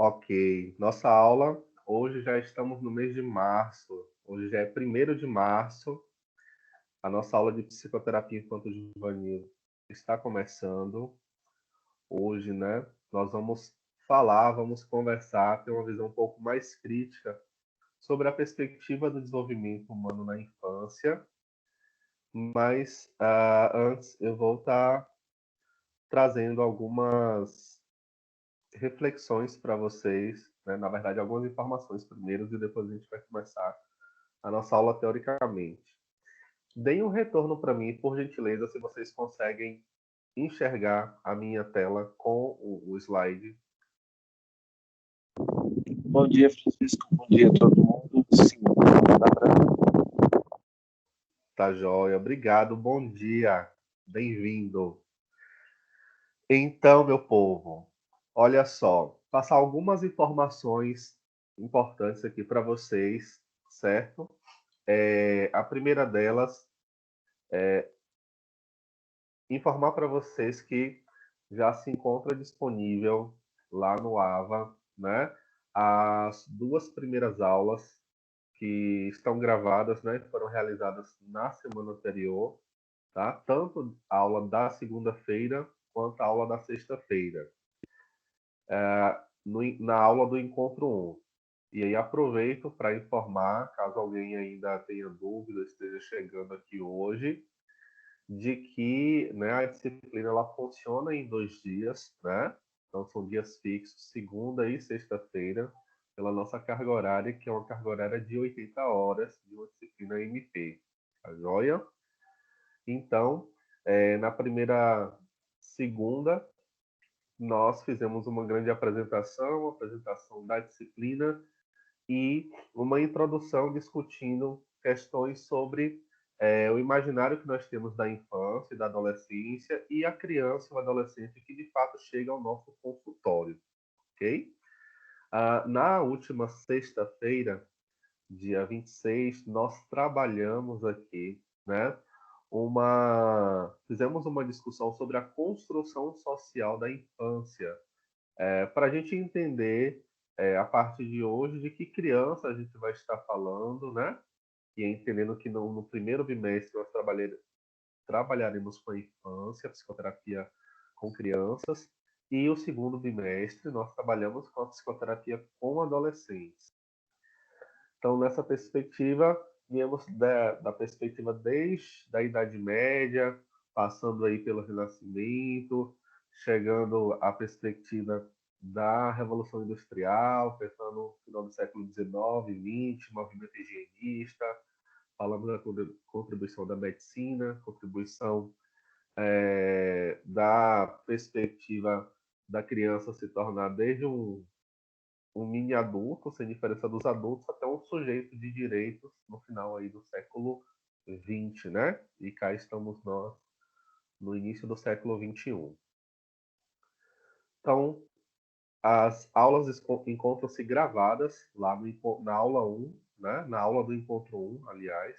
Ok, nossa aula, hoje já estamos no mês de março, hoje já é 1º de março, a nossa aula de psicoterapia infanto-juvenil está começando. Hoje, né, nós vamos conversar, ter uma visão um pouco mais crítica sobre a perspectiva do desenvolvimento humano na infância, mas antes eu vou estar trazendo algumas reflexões para vocês, né? Na verdade, algumas informações primeiro e depois a gente vai começar a nossa aula teoricamente. Deem um retorno para mim, por gentileza, se vocês conseguem enxergar a minha tela com o slide. Bom dia, Francisco. Bom dia a todo mundo. Sim, dá para. Tá joia, obrigado, bom dia, bem-vindo. Então, meu povo, olha só, passar algumas informações importantes aqui para vocês, certo? A primeira delas é informar para vocês que já se encontra disponível lá no AVA, né, as 2 primeiras aulas que estão gravadas, né, foram realizadas na semana anterior, tá? Tanto a aula da segunda-feira quanto a aula da sexta-feira, na aula do Encontro 1. E aí aproveito para informar, caso alguém ainda tenha dúvida, esteja chegando aqui hoje, de que, né, a disciplina ela funciona em 2 dias, né? Então são dias fixos, segunda e sexta-feira, pela nossa carga horária, que é uma carga horária de 80 horas de uma disciplina MP. Tá joia? Então, na primeira segunda, nós fizemos uma grande apresentação da disciplina e uma introdução discutindo questões sobre o imaginário que nós temos da infância e da adolescência e a criança e o adolescente que de fato chega ao nosso consultório, ok? Na última sexta-feira, dia 26, nós trabalhamos aqui, né? Fizemos uma discussão sobre a construção social da infância, para a gente entender, a partir de hoje, de que criança a gente vai estar falando, né? E entendendo que no primeiro bimestre nós trabalharemos com a infância, psicoterapia com crianças, e o segundo bimestre nós trabalhamos com a psicoterapia com adolescentes. Então, nessa perspectiva, viemos da perspectiva desde a Idade Média, passando aí pelo Renascimento, chegando à perspectiva da Revolução Industrial, pensando no final do século XIX, XX, movimento higienista, falamos da contribuição da medicina, contribuição da perspectiva da criança se tornar desde um mini adulto, sem diferença dos adultos, até um sujeito de direitos no final aí do século XX, né? E cá estamos nós no início do século XXI. Então, as aulas encontram-se gravadas lá na aula 1, né? Na aula do Encontro 1, aliás.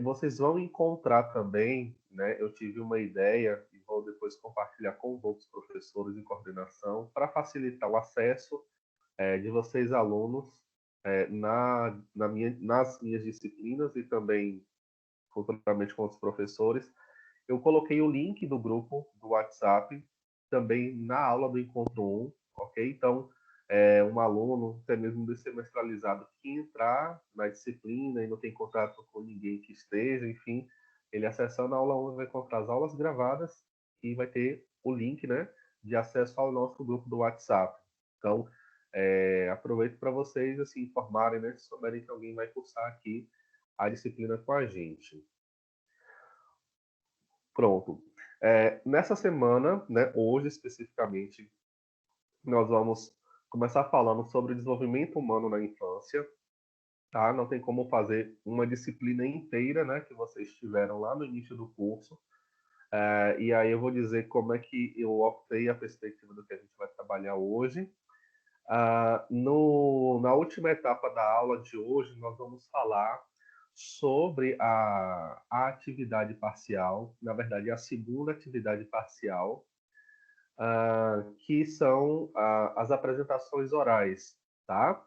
Vocês vão encontrar também, né? Eu tive uma ideia e vou depois compartilhar com os outros professores em coordenação para facilitar o acesso de vocês, alunos, nas minhas disciplinas e também futuramente com os professores. Eu coloquei o link do grupo do WhatsApp também na aula do Encontro 1, ok? Então, um aluno, até mesmo dessemestralizado, que entrar na disciplina e não tem contato com ninguém que esteja, enfim, ele acessando a aula 1 vai encontrar as aulas gravadas e vai ter o link, né, de acesso ao nosso grupo do WhatsApp. Então, aproveito para vocês assim informarem, né, se souberem que alguém vai cursar aqui a disciplina com a gente. Pronto. Nessa semana, né, hoje especificamente, nós vamos começar falando sobre o desenvolvimento humano na infância, tá? Não tem como fazer uma disciplina inteira, né, que vocês tiveram lá no início do curso. E aí eu vou dizer como é que eu optei a perspectiva do que a gente vai trabalhar hoje. Na última etapa da aula de hoje, nós vamos falar sobre a atividade parcial, na verdade, a segunda atividade parcial, que são as apresentações orais, tá?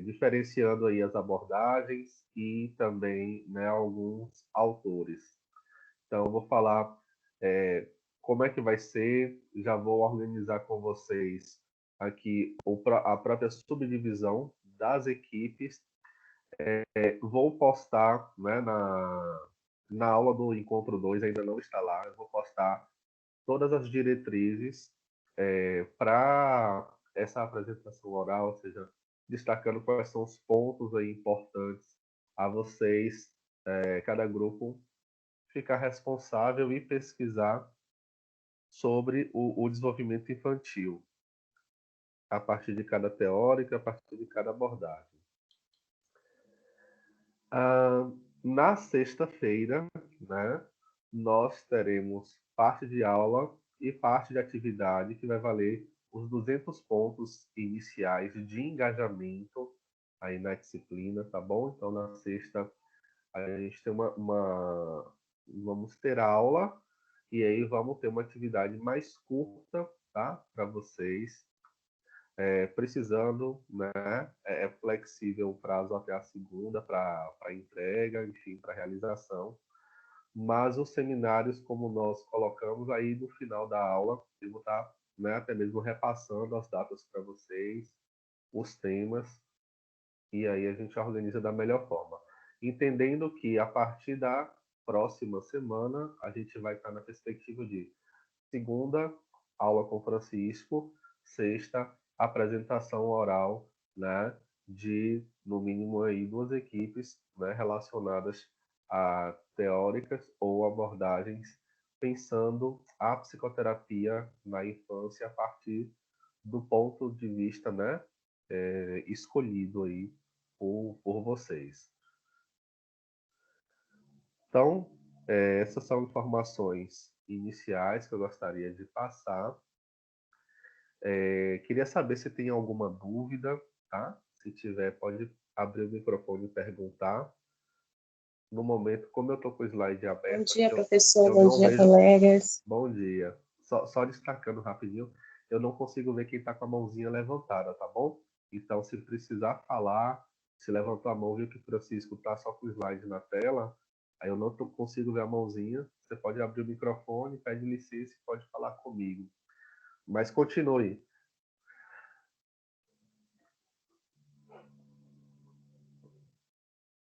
Diferenciando aí as abordagens e também, né, alguns autores. Então, eu vou falar como é que vai ser, já vou organizar com vocês aqui a própria subdivisão das equipes. Vou postar, né, na aula do Encontro 2, ainda não está lá, eu vou postar todas as diretrizes para essa apresentação oral, ou seja, destacando quais são os pontos aí importantes a vocês, cada grupo ficar responsável e pesquisar sobre o desenvolvimento infantil, a partir de cada teórica, a partir de cada abordagem. Na sexta-feira, né, nós teremos parte de aula e parte de atividade que vai valer os 200 pontos iniciais de engajamento aí na disciplina, tá bom? Então, na sexta, a gente tem vamos ter aula e aí vamos ter uma atividade mais curta, tá? Para vocês, precisando, né? É flexível o prazo até a segunda para entrega, enfim, para realização. Mas os seminários, como nós colocamos aí no final da aula, eu vou estar, né, até mesmo repassando as datas para vocês, os temas, e aí a gente organiza da melhor forma. Entendendo que a partir da próxima semana, a gente vai estar na perspectiva de segunda, aula com Francisco, sexta, apresentação oral, né, de, no mínimo, aí, 2 equipes, né, relacionadas a teóricas ou abordagens, pensando a psicoterapia na infância a partir do ponto de vista, né, escolhido aí por vocês. Então, essas são informações iniciais que eu gostaria de passar. Queria saber se tem alguma dúvida, tá? Se tiver, pode abrir o microfone e perguntar. No momento, como eu estou com o slide Bom aberto dia, aqui, professor. eu Bom não dia, vejo. colegas. Bom dia. Só destacando rapidinho, eu não consigo ver quem está com a mãozinha levantada, tá bom? Então, se precisar falar, se levantou a mão, viu que o Francisco está só com o slide na tela, aí eu não consigo ver a mãozinha, você pode abrir o microfone, pede licença e pode falar comigo. Mas continue.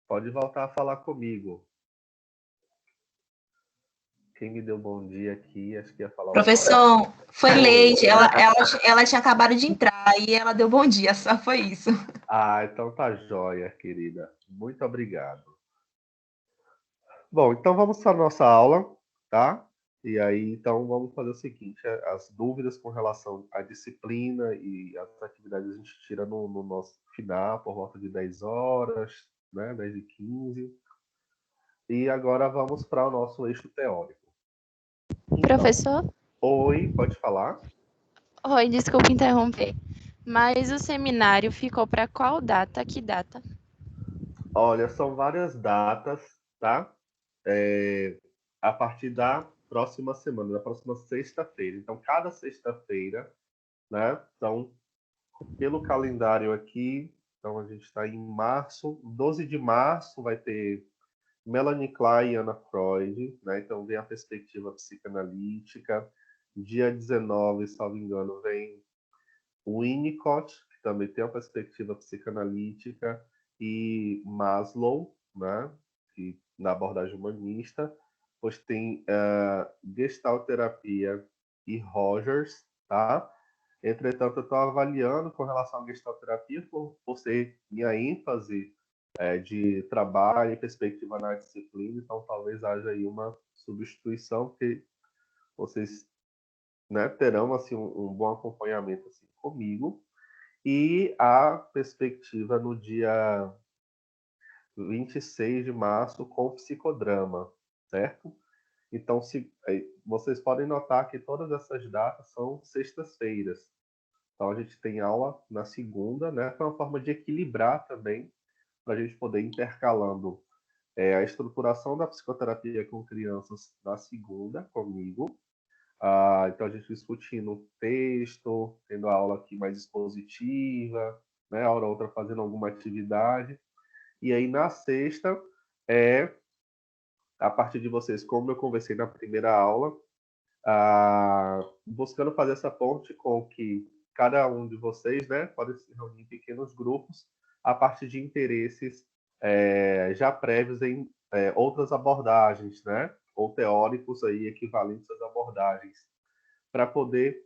Pode voltar a falar comigo. Quem me deu bom dia aqui, acho que ia falar alguma coisa. Professor, foi Oi. Leide. Ela tinha acabado de entrar e ela deu bom dia, só foi isso. Então tá jóia, querida. Muito obrigado. Bom, então vamos para a nossa aula, tá? E aí, então, vamos fazer o seguinte: as dúvidas com relação à disciplina e as atividades a gente tira no nosso final, por volta de 10 horas, né? 10h15. E agora vamos para o nosso eixo teórico. Então, Professor? Oi, pode falar? Oi, desculpe interromper. Mas o seminário ficou para qual data? Que data? Olha, são várias datas, tá? A partir da próxima semana, da próxima sexta-feira. Então, cada sexta-feira, né? Então, pelo calendário aqui, então a gente está em março, 12 de março vai ter Melanie Klein e Ana Freud, né? Então vem a perspectiva psicanalítica. Dia 19, salvo engano, vem o Winnicott, que também tem a perspectiva psicanalítica, e Maslow, né? Que, na abordagem humanista. Depois tem Gestalt terapia e Rogers, tá? Entretanto, eu estou avaliando com relação à Gestalt terapia por ser minha ênfase de trabalho e perspectiva na disciplina, então talvez haja aí uma substituição, porque vocês, né, terão assim, um bom acompanhamento assim, comigo, e a perspectiva no dia 26 de março com psicodrama, certo? Então, vocês podem notar que todas essas datas são sextas-feiras. Então, a gente tem aula na segunda, né? É uma forma de equilibrar também, para a gente poder ir intercalando a estruturação da psicoterapia com crianças na segunda, comigo, Então, a gente discutindo texto, tendo a aula aqui mais expositiva, né? A hora ou outra fazendo alguma atividade. E aí, na sexta, é a partir de vocês, como eu conversei na primeira aula, buscando fazer essa ponte com que cada um de vocês, né, pode se reunir em pequenos grupos a partir de interesses já prévios em outras abordagens, né, ou teóricos aí equivalentes às abordagens, para poder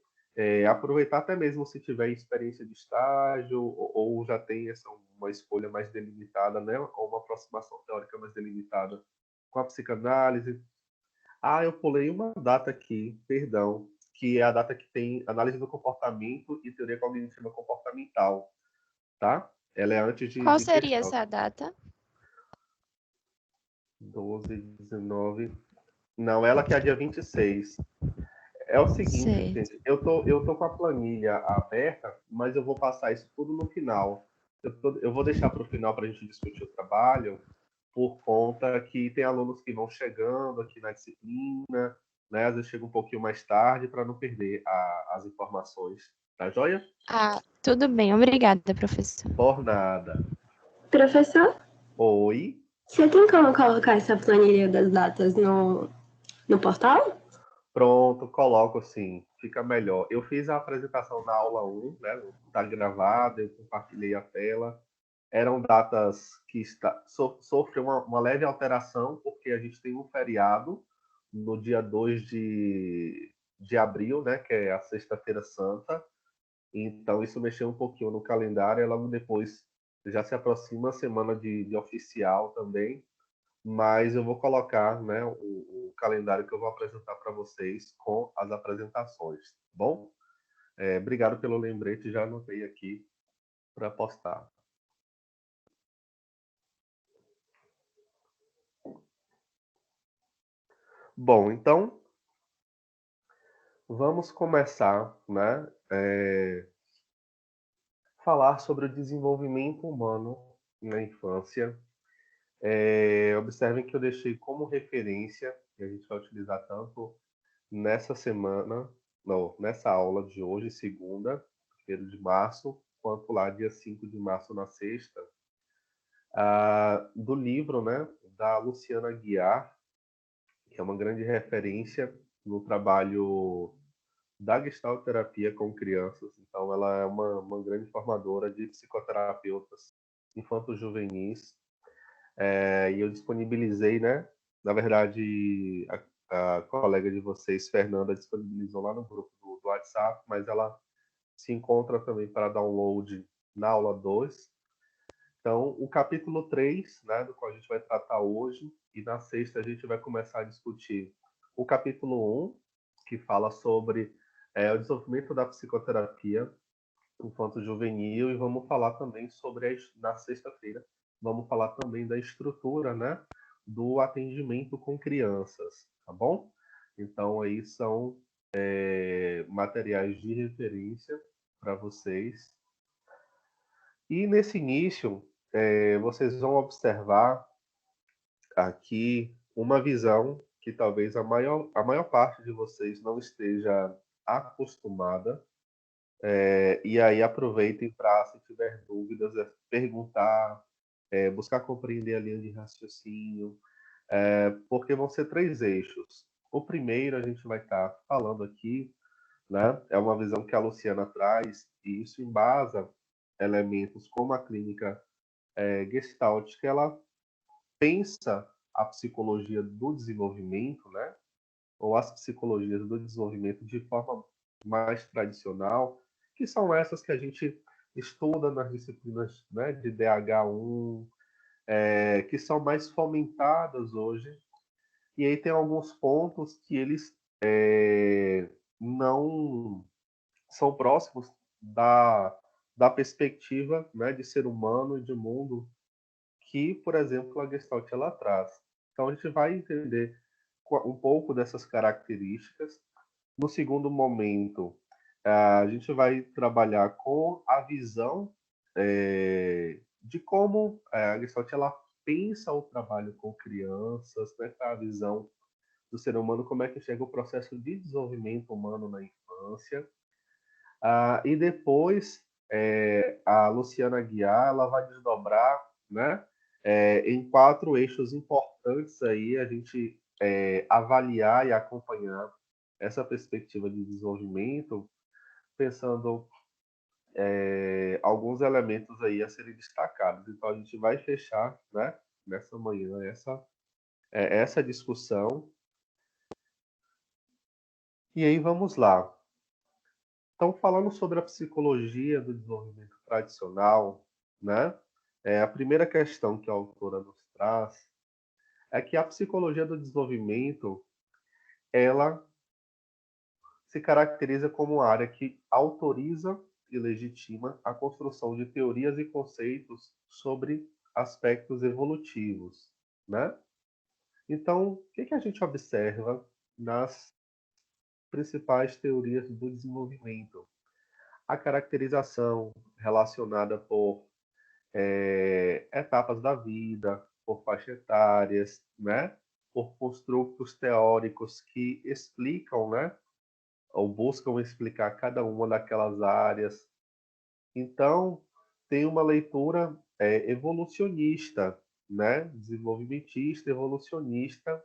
aproveitar até mesmo se tiver experiência de estágio ou já tem uma escolha mais delimitada, né, ou uma aproximação teórica mais delimitada com a psicanálise. Eu pulei uma data aqui, perdão, que é a data que tem análise do comportamento e teoria cognitiva comportamental, tá? Ela é antes Qual de seria questão. essa data? 12, 19. Não, ela que é a dia 26. É o seguinte, Certo. gente, eu tô com a planilha aberta, mas eu vou passar isso tudo no final. Eu vou deixar para o final para a gente discutir o trabalho, por conta que tem alunos que vão chegando aqui na disciplina, né? Às vezes chega um pouquinho mais tarde para não perder as informações. Tá joia? Tudo bem, obrigada, professor. Por nada. Professor, Oi? você tem como colocar essa planilha das datas no portal? Pronto, coloco sim. Fica melhor. Eu fiz a apresentação na aula 1, né? Tá gravada, eu compartilhei a tela. Eram datas que sofrem uma leve alteração, porque a gente tem um feriado no dia 2 de abril, né, que é a Sexta-feira Santa. Então, isso mexeu um pouquinho no calendário, e logo depois já se aproxima a semana de oficial também, mas eu vou colocar, né, o calendário que eu vou apresentar para vocês com as apresentações, tá bom? Obrigado pelo lembrete, já anotei aqui para postar. Bom, então vamos começar, né? Falar sobre o desenvolvimento humano na infância. Observem que eu deixei como referência, que a gente vai utilizar tanto nessa semana, não, nessa aula de hoje, segunda, 1º de março, quanto lá dia 5 de março, na sexta, do livro, né, da Luciana Aguiar, que é uma grande referência no trabalho da gestalterapia com crianças. Então, ela é uma grande formadora de psicoterapeutas infanto-juvenis. E eu disponibilizei, né? Na verdade, a colega de vocês, Fernanda, disponibilizou lá no grupo do WhatsApp, mas ela se encontra também para download na aula 2. Então, o capítulo 3, né, do qual a gente vai tratar hoje, e na sexta a gente vai começar a discutir o capítulo 1, que fala sobre o desenvolvimento da psicoterapia infanto-juvenil, e vamos falar também sobre, na sexta-feira, vamos falar também da estrutura, né, do atendimento com crianças, tá bom? Então, aí são materiais de referência para vocês. E nesse início, vocês vão observar aqui uma visão que talvez a maior parte de vocês não esteja acostumada. E aí aproveitem para, se tiver dúvidas, perguntar, buscar compreender a linha de raciocínio, porque vão ser 3 eixos. O primeiro a gente vai estar falando aqui, né? É uma visão que a Luciana traz, e isso embasa elementos como a clínica Gestalt, que ela pensa a psicologia do desenvolvimento, né? Ou as psicologias do desenvolvimento de forma mais tradicional, que são essas que a gente estuda nas disciplinas, né, de DH1, que são mais fomentadas hoje. E aí tem alguns pontos que eles não são próximos da perspectiva, né, de ser humano e de mundo que, por exemplo, a Gestalt ela traz. Então a gente vai entender um pouco dessas características. No segundo momento, a gente vai trabalhar com a visão de como a Gestalt ela pensa o trabalho com crianças, né, a visão do ser humano, como é que chega o processo de desenvolvimento humano na infância. E depois, a Luciana Aguiar, ela vai desdobrar, né, em 4 eixos importantes aí, a gente avaliar e acompanhar essa perspectiva de desenvolvimento, pensando alguns elementos aí a serem destacados. Então, a gente vai fechar, né, nessa manhã essa discussão. E aí, vamos lá. Então, falando sobre a psicologia do desenvolvimento tradicional, né, a primeira questão que a autora nos traz é que a psicologia do desenvolvimento, ela se caracteriza como uma área que autoriza e legitima a construção de teorias e conceitos sobre aspectos evolutivos, né? Então, o que a gente observa nas principais teorias do desenvolvimento? A caracterização relacionada por etapas da vida, por faixas etárias, né? Por construtos teóricos que explicam, né? Ou buscam explicar cada uma daquelas áreas. Então, tem uma leitura evolucionista, né? Desenvolvimentista, evolucionista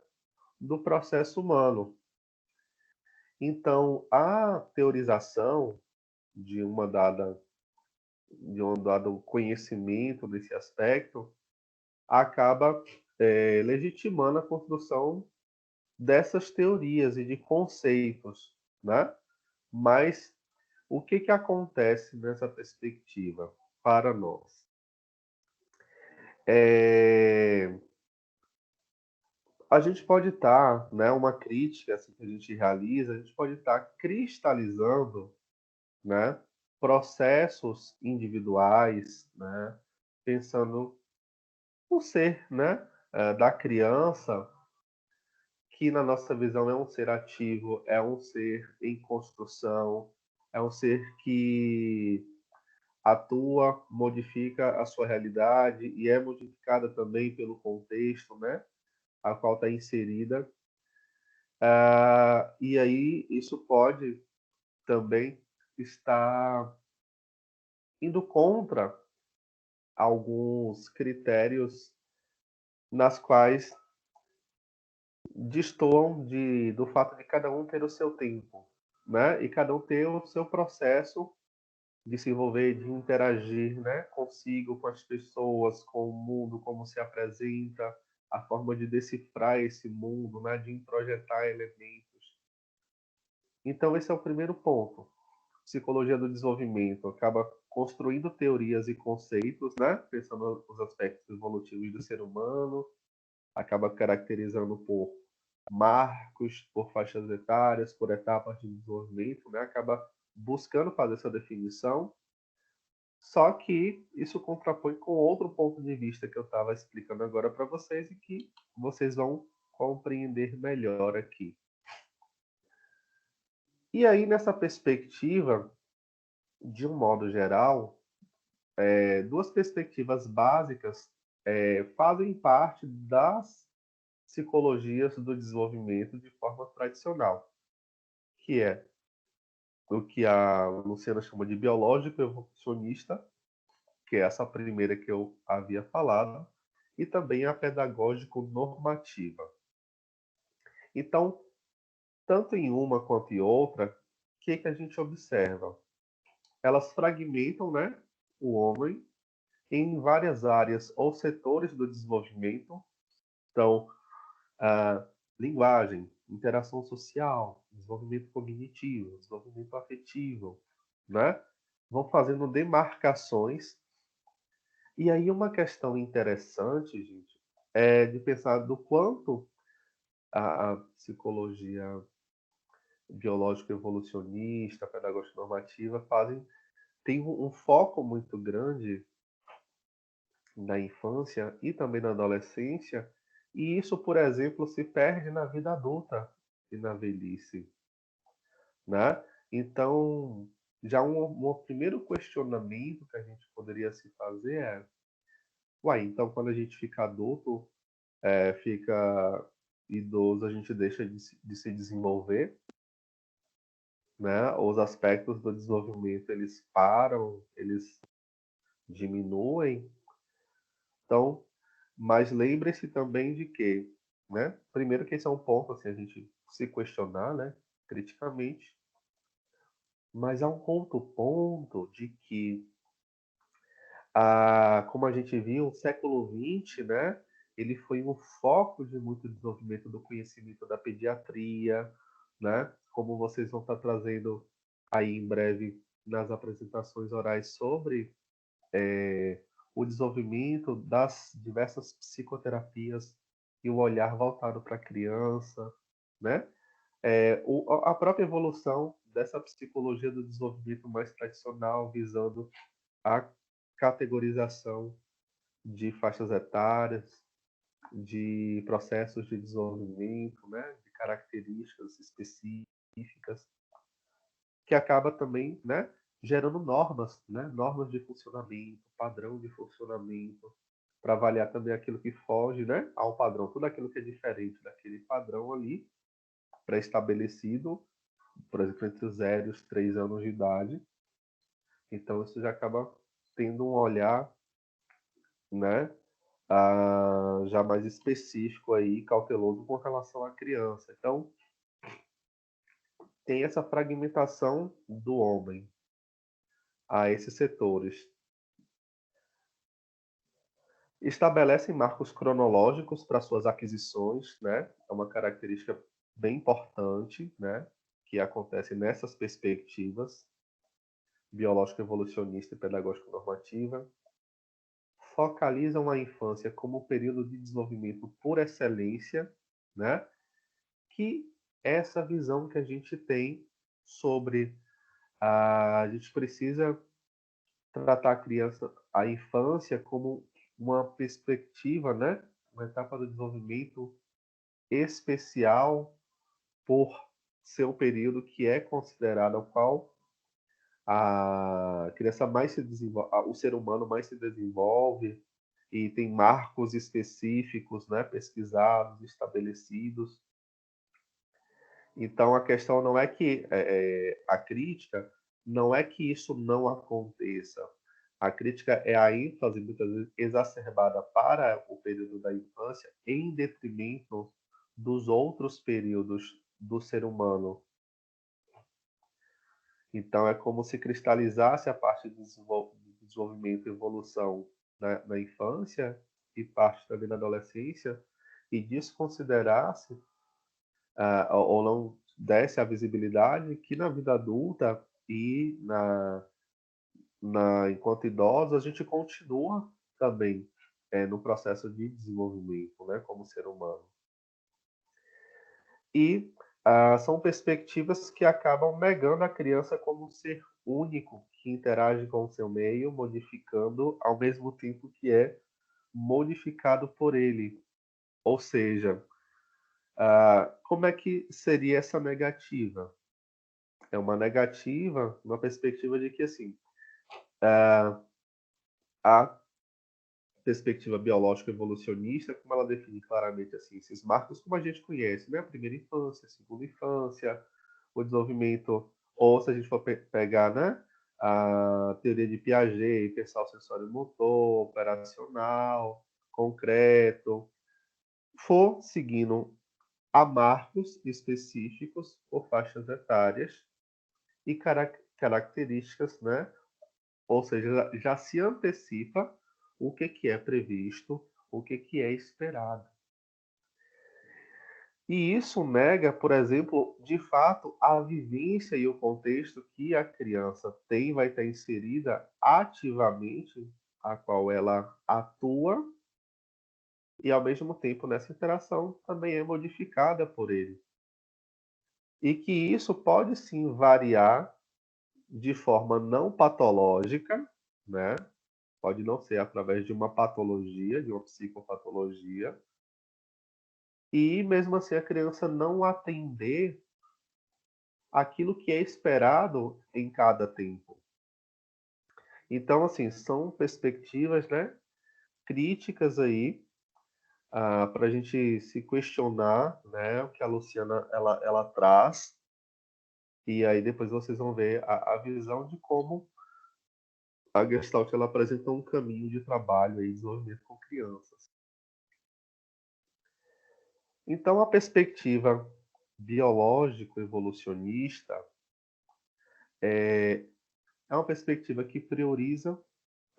do processo humano. Então, a teorização de de um dado conhecimento desse aspecto acaba legitimando a construção dessas teorias e de conceitos, né? Mas o que acontece nessa perspectiva para nós? A gente pode estar, né, uma crítica assim, que a gente realiza, a gente pode estar cristalizando, né, processos individuais, né, pensando no ser, né, da criança, que na nossa visão é um ser ativo, é um ser em construção, é um ser que atua, modifica a sua realidade e é modificada também pelo contexto, né, a qual está inserida. E aí isso pode também estar indo contra alguns critérios nas quais destoam do fato de cada um ter o seu tempo, né? E cada um ter o seu processo de se envolver, de interagir, né? Consigo, com as pessoas, com o mundo, como se apresenta, a forma de decifrar esse mundo, né? De introjetar elementos. Então, esse é o primeiro ponto. Psicologia do desenvolvimento acaba construindo teorias e conceitos, né? Pensando nos aspectos evolutivos do ser humano, acaba caracterizando por marcos, por faixas etárias, por etapas de desenvolvimento, né? Acaba buscando fazer essa definição, só que isso contrapõe com outro ponto de vista que eu estava explicando agora para vocês e que vocês vão compreender melhor aqui. E aí, nessa perspectiva, de um modo geral, duas perspectivas básicas fazem parte das psicologias do desenvolvimento de forma tradicional, que é o que a Luciana chama de biológico evolucionista, que é essa primeira que eu havia falado, e também a pedagógico normativa. Então, tanto em uma quanto em outra, o que a gente observa? Elas fragmentam, né, o homem em várias áreas ou setores do desenvolvimento. Então, linguagem, interação social, desenvolvimento cognitivo, desenvolvimento afetivo, né? Vão fazendo demarcações. E aí uma questão interessante, gente, é de pensar do quanto a psicologia biológica evolucionista, a pedagógica normativa tem um foco muito grande na infância e também na adolescência, e isso, por exemplo, se perde na vida adulta e na velhice, né? Então, já um primeiro questionamento que a gente poderia se fazer então quando a gente fica adulto, fica idoso a gente deixa de se desenvolver, né? Os aspectos do desenvolvimento, eles param, eles diminuem. Então, mas lembre-se também de que, né? Primeiro que esse é um ponto assim, a gente se questionar, né? Criticamente, mas há um outro ponto de que, como a gente viu, o século XX, né? Ele foi um foco de muito desenvolvimento do conhecimento da pediatria, né? Como vocês vão estar trazendo aí em breve nas apresentações orais sobre o desenvolvimento das diversas psicoterapias e o olhar voltado para a criança, né? A própria evolução dessa psicologia do desenvolvimento mais tradicional, visando a categorização de faixas etárias, de processos de desenvolvimento, né? De características específicas, que acaba também, né? Gerando normas, né? Normas de funcionamento, padrão de funcionamento, para avaliar também aquilo que foge, né, ao padrão, tudo aquilo que é diferente daquele padrão ali pré-estabelecido, por exemplo, entre os 0 e os 3 anos de idade. Então isso já acaba tendo um olhar, né, já mais específico aí, cauteloso com relação à criança. Então tem essa fragmentação do homem a esses setores. Estabelecem marcos cronológicos para suas aquisições, né? É uma característica bem importante, né? Que acontece nessas perspectivas biológica evolucionista e pedagógico normativa. Focalizam a infância como período de desenvolvimento por excelência, né? Que é essa visão que a gente tem sobre a gente precisa tratar a criança, a infância como uma perspectiva, né? Uma etapa do desenvolvimento especial por ser um período que é considerado ao qual a criança mais se desenvolve, o ser humano mais se desenvolve e tem marcos específicos, né, pesquisados, estabelecidos. Então a questão não é que a crítica não é que isso não aconteça. A crítica é a ênfase muitas vezes exacerbada para o período da infância em detrimento dos outros períodos do ser humano. Então é como se cristalizasse a parte do desenvolvimento e evolução na infância e parte também na adolescência e desconsiderasse ou não desse a visibilidade que na vida adulta e enquanto idosos a gente continua também no processo de desenvolvimento, né, como ser humano. E são perspectivas que acabam negando a criança como um ser único que interage com o seu meio, modificando ao mesmo tempo que é modificado por ele. Ou seja, como é que seria essa negativa? É uma negativa, uma perspectiva de que assim, a perspectiva biológica evolucionista, como ela define claramente assim, esses marcos como a gente conhece, né? A primeira infância, a segunda infância, o desenvolvimento, ou se a gente for pegar, né, a teoria de Piaget, pensar o sensório motor, operacional, concreto, for seguindo a marcos específicos por faixas etárias e características, né? Ou seja, já se antecipa o que é previsto, o que é esperado. E isso nega, por exemplo, de fato, a vivência e o contexto que a criança tem, vai estar inserida ativamente, a qual ela atua, e ao mesmo tempo nessa interação também é modificada por ele. E que isso pode sim variar de forma não patológica, né? Pode não ser através de uma patologia, de uma psicopatologia, e mesmo assim a criança não atender aquilo que é esperado em cada tempo. Então, assim, são perspectivas, né, críticas aí para a gente se questionar, né, o que a Luciana ela traz, e aí depois vocês vão ver a visão de como a Gestalt ela apresenta um caminho de trabalho e desenvolvimento com crianças. Então, a perspectiva biológico-evolucionista é uma perspectiva que prioriza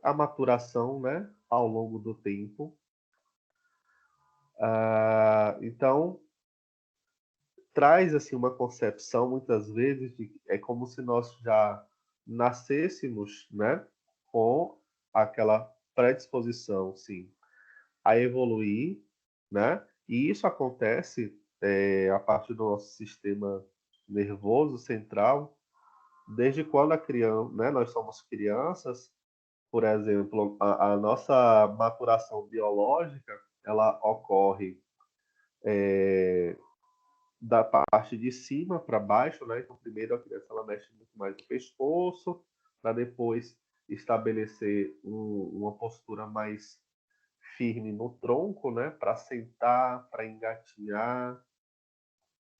a maturação, né, ao longo do tempo. Então, traz assim uma concepção, muitas vezes, de é como se nós já nascêssemos, né, com aquela predisposição, sim, a evoluir, né? E isso acontece a partir do nosso sistema nervoso central, desde quando a criança, né, nós somos crianças, por exemplo, a nossa maturação biológica, ela ocorre da parte de cima para baixo, né? Então, primeiro a criança ela mexe muito mais o pescoço, para depois estabelecer uma postura mais firme no tronco, né? Para sentar, para engatinhar,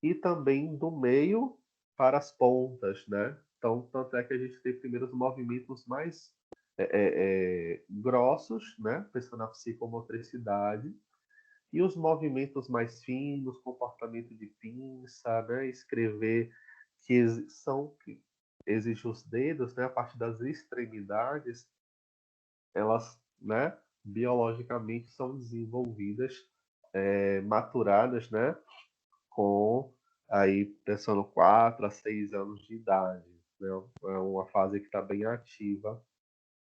e também do meio para as pontas, né? Então, tanto é que a gente tem primeiro os movimentos mais grossos, né? Pensando na psicomotricidade, e os movimentos mais finos, comportamento de pinça, né? Escrever, que exige os dedos, né? A parte das extremidades, elas, né? Biologicamente são desenvolvidas, maturadas, né? Com aí pensando 4 a 6 anos de idade, né? É uma fase que está bem ativa,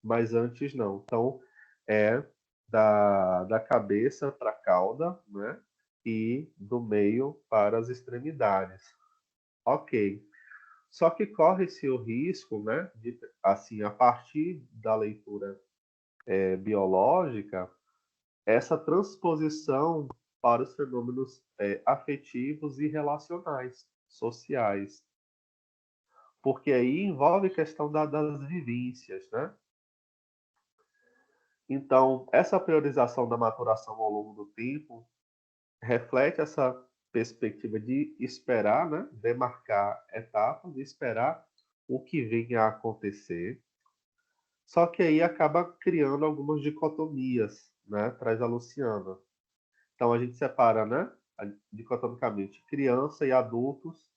mas antes não. Então, é da cabeça para a cauda, né? E do meio para as extremidades. Ok. Só que corre-se o risco, né? De, assim, a partir da leitura biológica, essa transposição para os fenômenos afetivos e relacionais, sociais. Porque aí envolve a questão das vivências, né? Então, essa priorização da maturação ao longo do tempo reflete essa perspectiva de esperar, né? Demarcar etapas, de esperar o que venha a acontecer. Só que aí acaba criando algumas dicotomias, né? Traz a Luciana. Então a gente separa, né? Dicotomicamente, criança e adultos,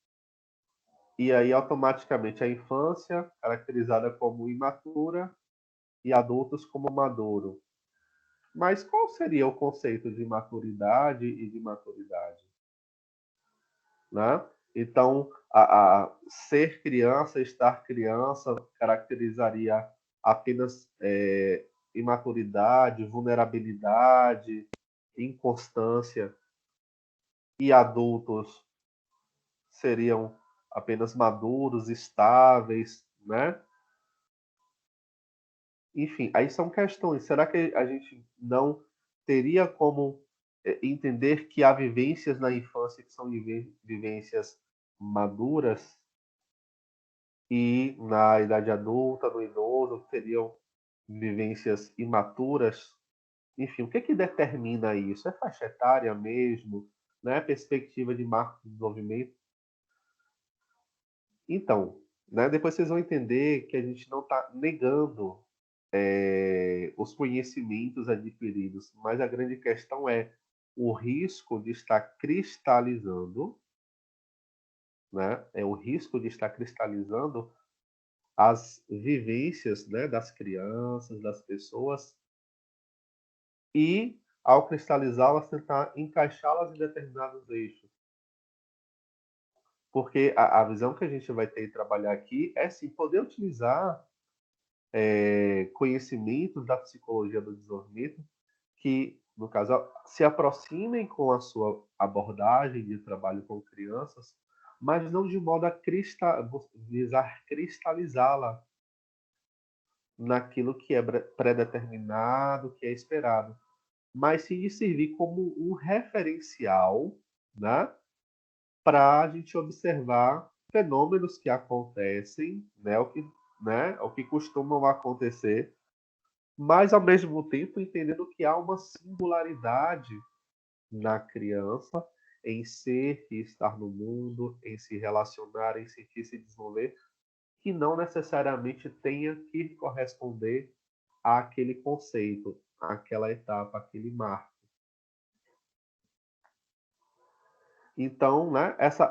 e aí automaticamente a infância, caracterizada como imatura, e adultos como maduro. Mas qual seria o conceito de maturidade e de maturidade? Né? Então, ser criança, estar criança, caracterizaria apenas imaturidade, vulnerabilidade, inconstância, e adultos seriam apenas maduros, estáveis, né? Enfim, aí são questões. Será que a gente não teria como entender que há vivências na infância que são vivências maduras e na idade adulta, no idoso, teriam vivências imaturas? Enfim, o que que determina isso? É faixa etária mesmo? Né? Perspectiva de marco de desenvolvimento? Então, né, depois vocês vão entender que a gente não está negando os conhecimentos adquiridos, mas a grande questão é o risco de estar cristalizando, né? É o risco de estar cristalizando as vivências, né, das crianças, das pessoas, e ao cristalizá-las tentar encaixá-las em determinados eixos. Porque a visão que a gente vai ter que trabalhar aqui é sim poder utilizar conhecimentos da psicologia do desenvolvimento que, no caso, se aproximem com a sua abordagem de trabalho com crianças, mas não de modo a visar cristalizá-la naquilo que é pré-determinado, que é esperado, mas sim de servir como um referencial, né, para a gente observar fenômenos que acontecem, o que costumam acontecer, mas ao mesmo tempo entendendo que há uma singularidade na criança em ser e estar no mundo, em se relacionar, em sentir se desenvolver, que não necessariamente tenha que corresponder àquele conceito, àquela etapa, àquele marco. Então, né, essa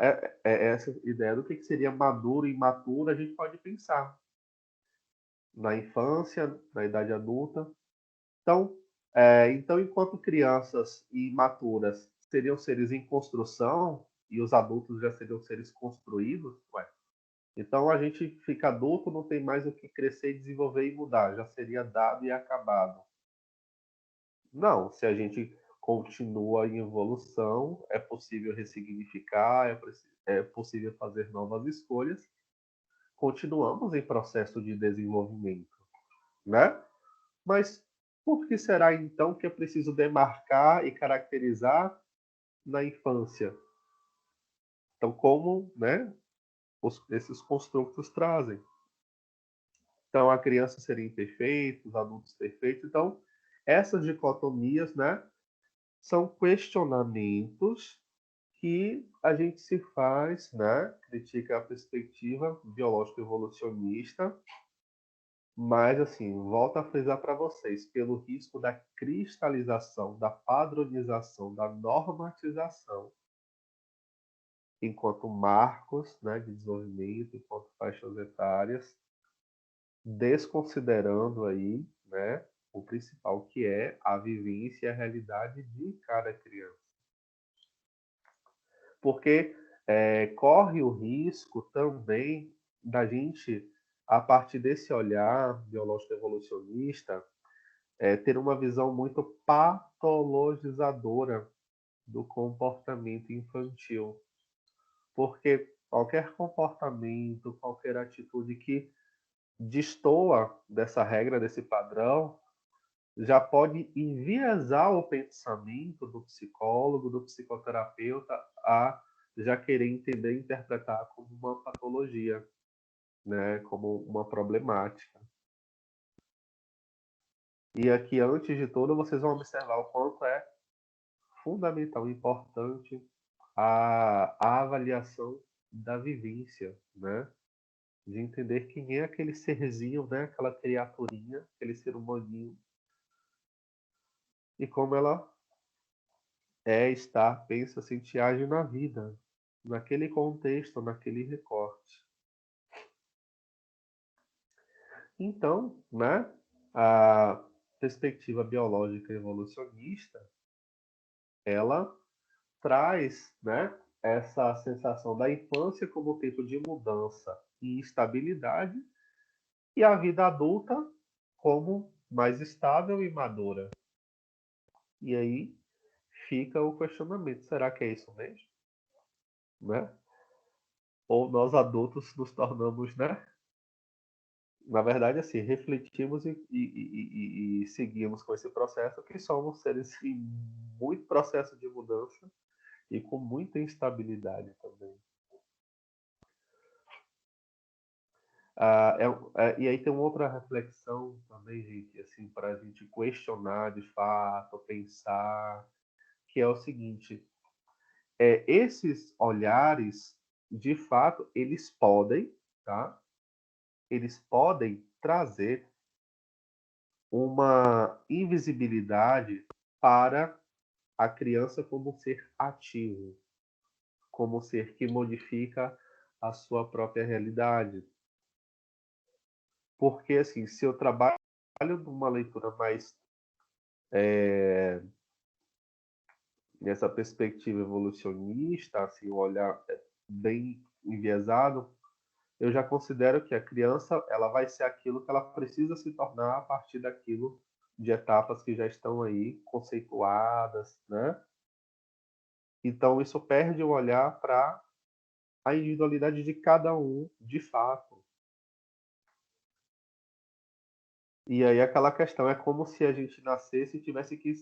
ideia do que seria maduro e imaturo, a gente pode pensar na infância, na idade adulta. Então, então, enquanto crianças e imaturas seriam seres em construção e os adultos já seriam seres construídos, ué, então a gente fica adulto, não tem mais o que crescer, desenvolver e mudar, já seria dado e acabado. Não, se a gente continua em evolução, é possível ressignificar, é possível fazer novas escolhas, continuamos em processo de desenvolvimento, né? Mas por que será então que é preciso demarcar e caracterizar na infância? Então, como, né, esses construtos trazem? Então, a criança seria imperfeita, os adultos perfeitos. Então, essas dicotomias, né, são questionamentos que a gente se faz, né, critica a perspectiva biológica evolucionista, mas, assim, volto a frisar para vocês, pelo risco da cristalização, da padronização, da normatização, enquanto marcos, né, de desenvolvimento, enquanto faixas etárias, desconsiderando aí, né, o principal, que é a vivência e a realidade de cada criança. Porque corre o risco também da gente, a partir desse olhar biológico evolucionista, ter uma visão muito patologizadora do comportamento infantil. Porque qualquer comportamento, qualquer atitude que destoa dessa regra, desse padrão, já pode enviesar o pensamento do psicólogo, do psicoterapeuta, a já querer entender e interpretar como uma patologia, né, como uma problemática. E aqui, antes de tudo, vocês vão observar o quanto é fundamental e importante a avaliação da vivência, né? De entender quem é aquele serzinho, né? Aquela criaturinha, aquele ser humaninho, e como ela estar, pensa, sentir, age na vida, naquele contexto, naquele recorte. Então, né, a perspectiva biológica evolucionista, ela traz, né, essa sensação da infância como tempo de mudança e instabilidade, e a vida adulta como mais estável e madura. E aí fica o questionamento: será que é isso mesmo? Né? Ou nós adultos nos tornamos, né? Na verdade, assim, refletimos e seguimos com esse processo, que somos seres em muito processo de mudança e com muita instabilidade também. E aí tem uma outra reflexão também, gente, assim, para a gente questionar de fato, pensar, que é o seguinte: esses olhares, de fato, eles podem, tá? Eles podem trazer uma invisibilidade para a criança como um ser ativo, como um ser que modifica a sua própria realidade. Porque, assim, se eu trabalho numa leitura mais nessa perspectiva evolucionista, assim, um olhar bem enviesado, eu já considero que a criança, ela vai ser aquilo que ela precisa se tornar a partir daquilo, de etapas que já estão aí conceituadas, né? Então isso perde o olhar para a individualidade de cada um, de fato. E aí aquela questão é como se a gente nascesse e tivesse que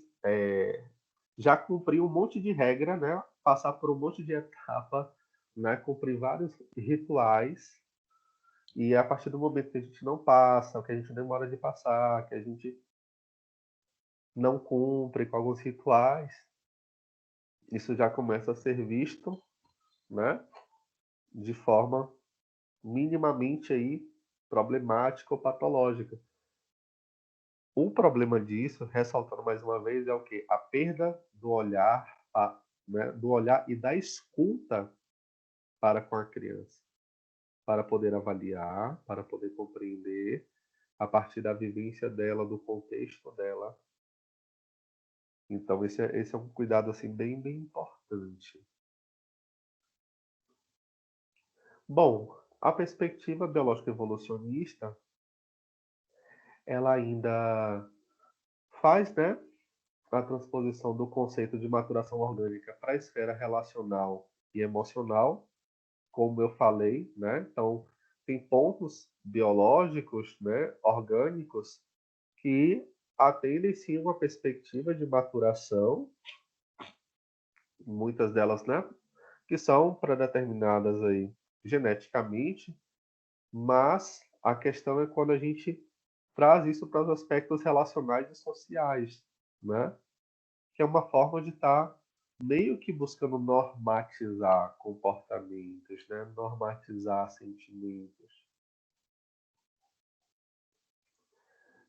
já cumprir um monte de regra, né? Passar por um monte de etapa, né? Cumprir vários rituais. E a partir do momento que a gente não passa, que a gente demora de passar, que a gente não cumpre com alguns rituais, isso já começa a ser visto, né, de forma minimamente aí problemática ou patológica. O problema disso, ressaltando mais uma vez, é o quê? A perda do olhar, né, do olhar e da escuta para com a criança, para poder avaliar, para poder compreender a partir da vivência dela, do contexto dela. Então esse é um cuidado assim bem importante. Bom, a perspectiva biológica evolucionista, ela ainda faz, né, a transposição do conceito de maturação orgânica para a esfera relacional e emocional, como eu falei, né? Então, tem pontos biológicos, né, orgânicos, que atendem sim uma perspectiva de maturação, muitas delas, né, que são predeterminadas aí geneticamente, mas a questão é quando a gente traz isso para os aspectos relacionais e sociais, né? Que é uma forma de estar meio que buscando normatizar comportamentos, né? Normatizar sentimentos.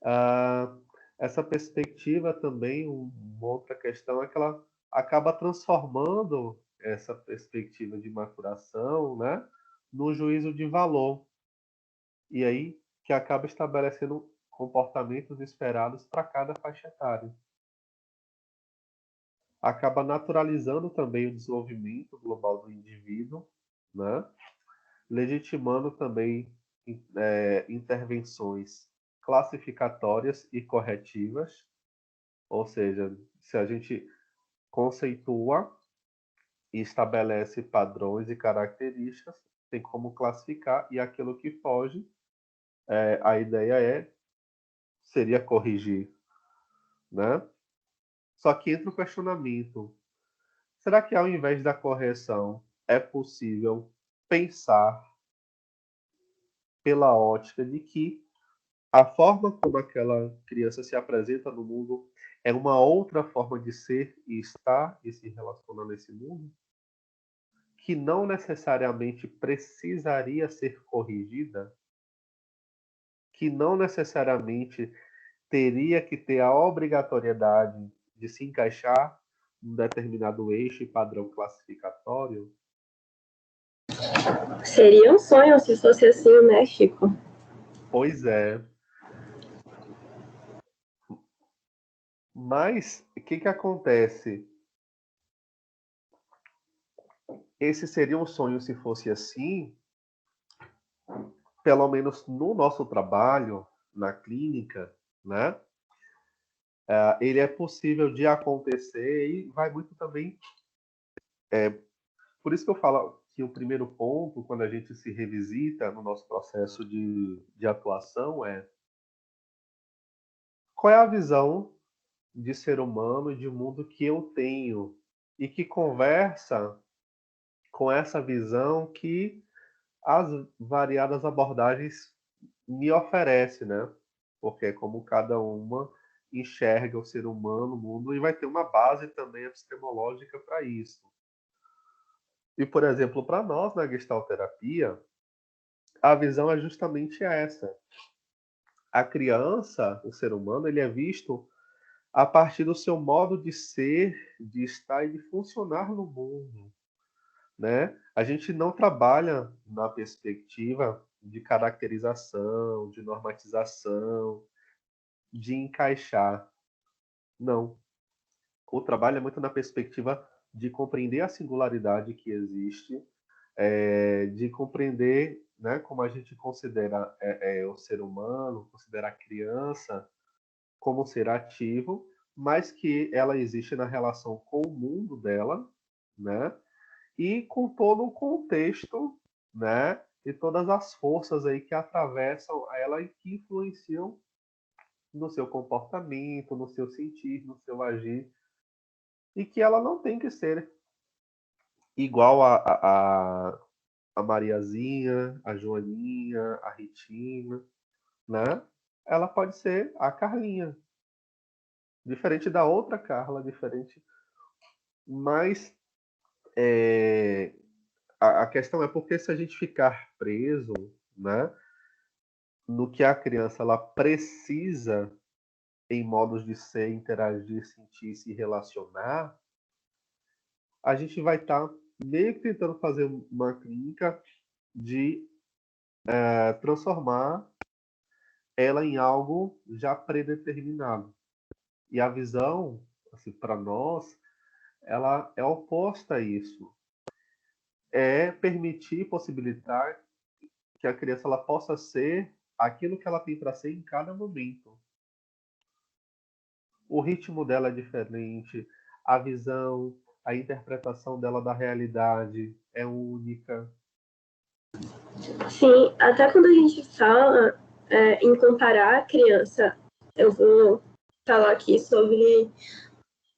Ah, essa perspectiva também, uma outra questão é que ela acaba transformando essa perspectiva de maturação, né, no juízo de valor. E aí que acaba estabelecendo comportamentos esperados para cada faixa etária. Acaba naturalizando também o desenvolvimento global do indivíduo, né? Legitimando também intervenções classificatórias e corretivas, ou seja, se a gente conceitua e estabelece padrões e características, tem como classificar, e aquilo que foge, a ideia seria corrigir, né? Só que entra o questionamento: será que ao invés da correção é possível pensar pela ótica de que a forma como aquela criança se apresenta no mundo é uma outra forma de ser e estar e se relacionar nesse mundo, que não necessariamente precisaria ser corrigida, que não necessariamente teria que ter a obrigatoriedade de se encaixar num determinado eixo e padrão classificatório? Seria um sonho se fosse assim, né, Chico? Pois é. Mas o que acontece? Esse seria um sonho se fosse assim, pelo menos no nosso trabalho, na clínica, né? Ele é possível de acontecer e vai muito também. Por isso que eu falo que o primeiro ponto, quando a gente se revisita no nosso processo de atuação, é qual é a visão de ser humano e de mundo que eu tenho e que conversa com essa visão que as variadas abordagens me oferecem, né? Porque é como cada uma enxerga o ser humano, o mundo, e vai ter uma base também epistemológica para isso. E, por exemplo, para nós na gestalterapia, a visão é justamente essa. A criança, o ser humano, ele é visto a partir do seu modo de ser, de estar e de funcionar no mundo, né? A gente não trabalha na perspectiva de caracterização, de normatização, de encaixar. Não. O trabalho é muito na perspectiva de compreender a singularidade que existe, de compreender, né, como a gente considera o ser humano, considera a criança como um ser ativo, mas que ela existe na relação com o mundo dela, né, e com todo o contexto, né, e todas as forças aí que atravessam ela e que influenciam no seu comportamento, no seu sentir, no seu agir, e que ela não tem que ser igual a Mariazinha, a Joaninha, a Ritinha, né? Ela pode ser a Carlinha, diferente da outra Carla, diferente Mas a questão é porque se a gente ficar preso, né, no que a criança ela precisa em modos de ser, interagir, sentir, se relacionar, a gente vai estar meio que tentando fazer uma clínica de transformar ela em algo já predeterminado. E a visão, assim, para nós, ela é oposta a isso. É permitir, possibilitar que a criança ela possa ser aquilo que ela tem para ser em cada momento. O ritmo dela é diferente, a visão, a interpretação dela da realidade é única. Sim, até quando a gente fala em comparar a criança, eu vou falar aqui sobre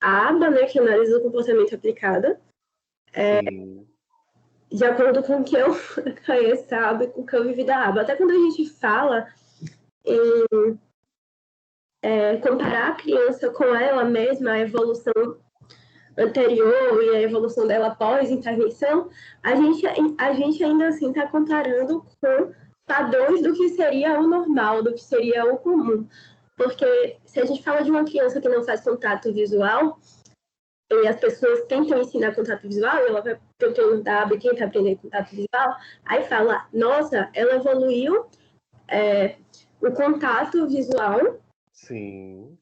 a aba, né, que analisa o comportamento aplicado. Sim. De acordo com o que eu conheço a aba e com o que eu vivi da aba. Até quando a gente fala em comparar a criança com ela mesma, a evolução anterior e a evolução dela pós-intervenção, a gente ainda assim está comparando com padrões do que seria o normal, do que seria o comum. Porque se a gente fala de uma criança que não faz contato visual, e as pessoas tentam ensinar contato visual, e ela vai tentando dar aba quem está aprendendo contato visual, aí fala, nossa, ela evoluiu o contato visual Sim.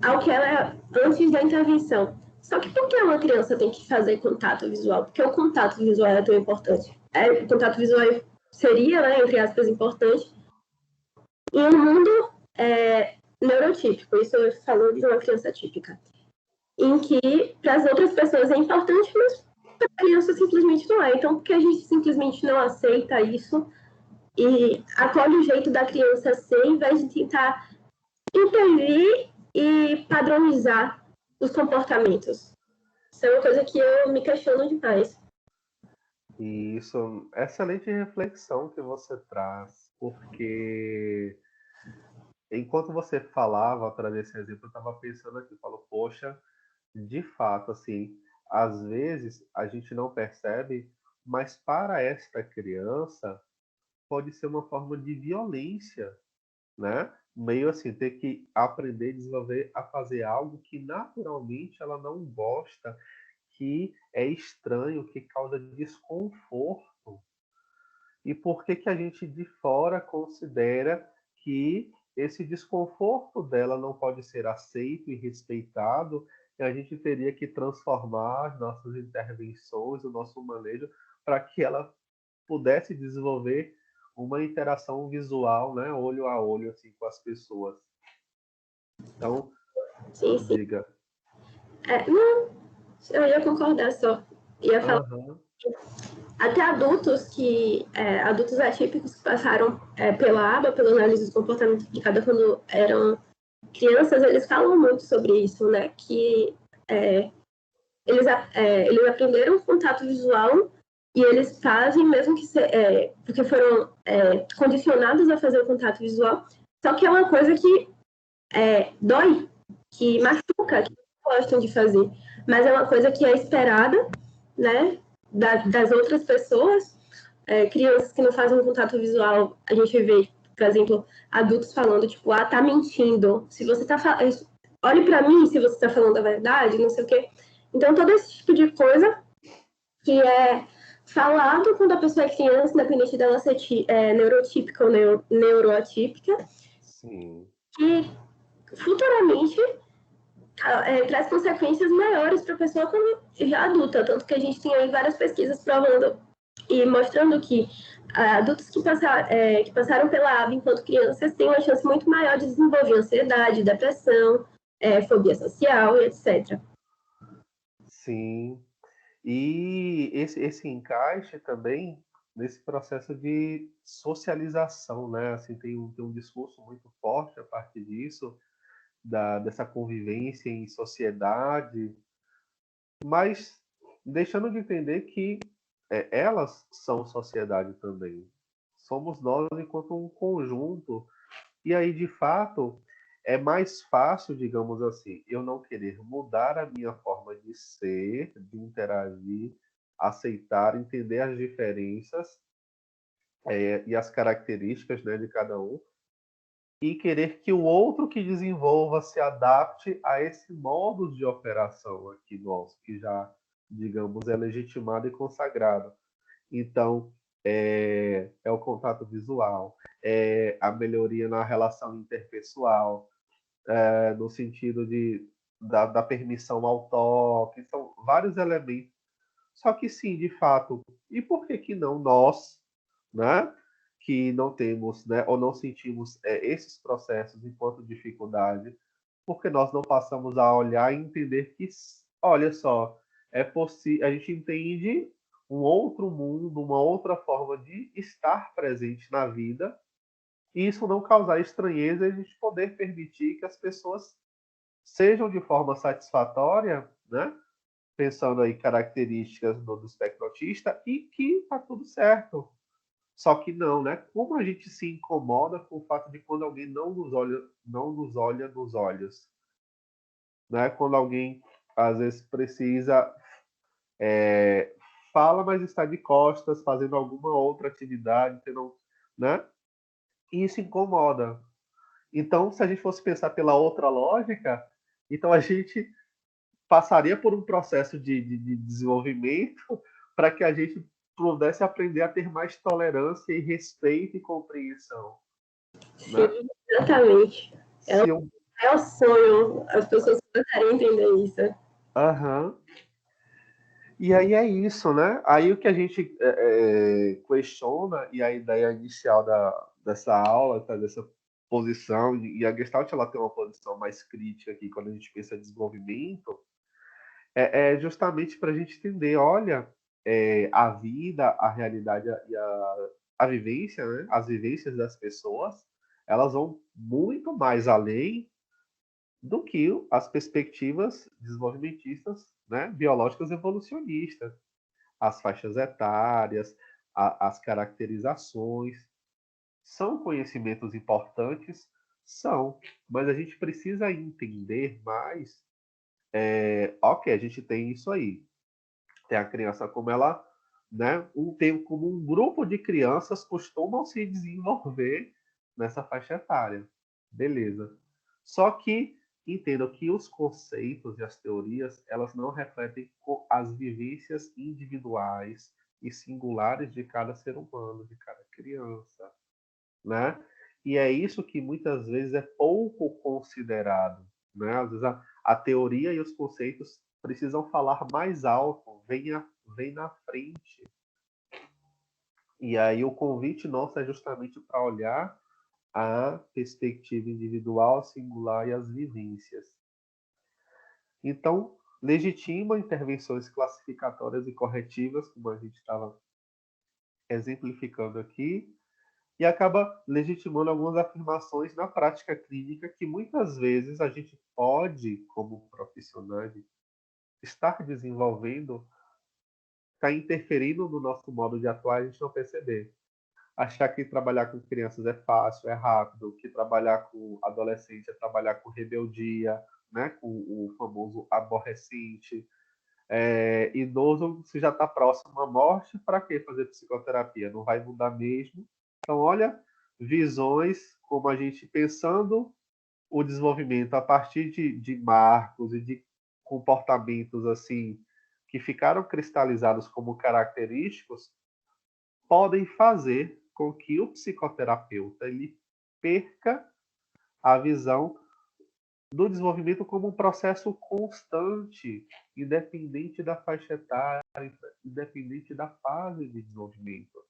ao que ela era antes da intervenção. Só que por que uma criança tem que fazer contato visual? Porque o contato visual é tão importante. O contato visual seria, né, entre aspas, importante em um mundo neurotípico, isso eu falo de uma criança típica, em que para as outras pessoas é importante, mas para a criança simplesmente não é. Então, por que a gente simplesmente não aceita isso e acolhe o jeito da criança ser, em vez de tentar intervir e padronizar os comportamentos? Isso é uma coisa que eu me questiono demais. E isso, excelente reflexão que você traz, porque enquanto você falava, trazia esse exemplo, eu estava pensando aqui, falo, poxa, de fato, assim, às vezes a gente não percebe, mas para esta criança pode ser uma forma de violência, né? Meio assim, ter que aprender, desenvolver a fazer algo que naturalmente ela não gosta, que é estranho, que causa desconforto. E por que que a gente de fora considera que esse desconforto dela não pode ser aceito e respeitado, e a gente teria que transformar as nossas intervenções, o nosso manejo, para que ela pudesse desenvolver uma interação visual, né, olho a olho assim com as pessoas. Então, Sim, sim. diga. Não, eu ia concordar só. Ia falar até adultos atípicos que passaram pela aba, pela análise do comportamento aplicada quando eram crianças, eles falam muito sobre isso, né? Que eles aprenderam contato visual e eles fazem, mesmo que porque foram condicionados a fazer o contato visual, só que é uma coisa que dói, que machuca, que não gostam de fazer, mas é uma coisa que é esperada, né? Das outras pessoas, crianças que não fazem contato visual, a gente vê, por exemplo, adultos falando, tipo, tá mentindo, se você tá olhe para mim se você tá falando a verdade, não sei o quê. Então, todo esse tipo de coisa que é falado quando a pessoa é criança, independente dela ser neurotípica ou neuroatípica, Sim. que futuramente traz consequências maiores para a pessoa quando já adulta. Tanto que a gente tem aí várias pesquisas provando e mostrando que adultos que passaram pela aba enquanto crianças têm uma chance muito maior de desenvolver ansiedade, depressão, fobia social e etc. Sim. E esse encaixe também nesse processo de socialização, né? Assim, tem um discurso muito forte a partir disso, dessa convivência em sociedade, mas deixando de entender que elas são sociedade também. Somos nós enquanto um conjunto. E aí, de fato, é mais fácil, digamos assim, eu não querer mudar a minha forma forma de ser, de interagir, aceitar, entender as diferenças e as características, né, de cada um, e querer que o outro que desenvolva se adapte a esse modo de operação aqui nosso, que já, digamos, é legitimado e consagrado. Então, é o contato visual, é a melhoria na relação interpessoal, no sentido da permissão ao toque, são vários elementos. Só que sim, de fato, e por que não nós, né, que não temos, né, ou não sentimos esses processos enquanto dificuldade, porque nós não passamos a olhar e entender que, olha só, é possível, a gente entende um outro mundo, uma outra forma de estar presente na vida, e isso não causar estranheza e a gente poder permitir que as pessoas sejam de forma satisfatória, né? Pensando aí características do espectro autista, e que tá tudo certo. Só que não, né? Como a gente se incomoda com o fato de quando alguém não nos olha nos olhos, né? Quando alguém às vezes precisa fala, mas está de costas, fazendo alguma outra atividade, né? E isso incomoda. Então, se a gente fosse pensar pela outra lógica, então a gente passaria por um processo de desenvolvimento para que a gente pudesse aprender a ter mais tolerância e respeito e compreensão. Sim, Né? exatamente. Se eu... É o sonho, as pessoas começarem a entender isso. Uhum. E aí é isso, né? Aí o que a gente questiona, e a ideia inicial dessa aula, tá, dessa posição, e a Gestalt ela tem uma posição mais crítica aqui quando a gente pensa em desenvolvimento, é justamente para a gente entender, olha, a vida, a realidade e a vivência, né? As vivências das pessoas, elas vão muito mais além do que as perspectivas desenvolvimentistas, né? Biológicas evolucionistas, as faixas etárias, as caracterizações, são conhecimentos importantes, são, mas a gente precisa entender mais. Ok, a gente tem isso aí. Tem a criança como ela, né? Tem como um grupo de crianças costumam se desenvolver nessa faixa etária. Beleza. Só que entendo que os conceitos e as teorias, elas não refletem as vivências individuais e singulares de cada ser humano, de cada criança, né? E é isso que muitas vezes é pouco considerado, né? Às vezes a teoria e os conceitos precisam falar mais alto, vem na frente. E aí o convite nosso é justamente para olhar a perspectiva individual, singular e as vivências. Então, legitima intervenções classificatórias e corretivas, como a gente estava exemplificando aqui, e acaba legitimando algumas afirmações na prática clínica que muitas vezes a gente pode, como profissionais, estar desenvolvendo, está interferindo no nosso modo de atuar e a gente não perceber. Achar que trabalhar com crianças é fácil, é rápido, que trabalhar com adolescente é trabalhar com rebeldia, né? Com o famoso aborrecente. Idoso, se já está próximo à morte, para que fazer psicoterapia? Não vai mudar mesmo. Então, olha, visões como a gente pensando o desenvolvimento a partir de marcos e de comportamentos assim que ficaram cristalizados como característicos, podem fazer com que o psicoterapeuta ele perca a visão do desenvolvimento como um processo constante, independente da faixa etária, independente da fase de desenvolvimento.